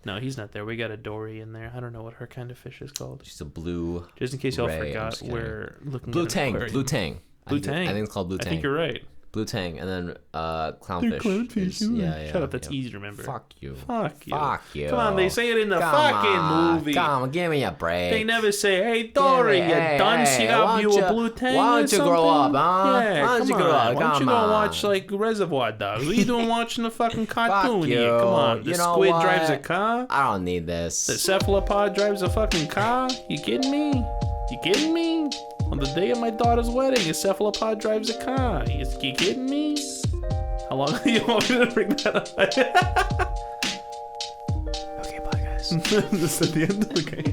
No, he's not there. We got a Dory in there. I don't know what her kind of fish is called. She's a blue. Just in case y'all forgot, we're looking blue at tang. Blue tang. Blue tang. I think it's called blue tang. I think you're right. Blue tang, and then clownfish. Clownfish. Yeah. Shut up. That's easy to remember. Fuck you. Fuck you. Fuck you. Come on, they say it in the fucking movie. Come on, give me a break. They never say, "Hey, Dory, you dunce, you got you a blue tang." Why don't you grow up, huh? Yeah, why don't you grow up? Why don't you go watch like Reservoir Dogs? What are you doing watching the fucking cartoon here? Come on, the squid drives a car. I don't need this. The cephalopod drives a fucking car. You kidding me? You kidding me? On the day of my daughter's wedding, a cephalopod drives a car. You kidding me? How long do you want me to bring that up? Okay, bye guys. This is the end. Okay.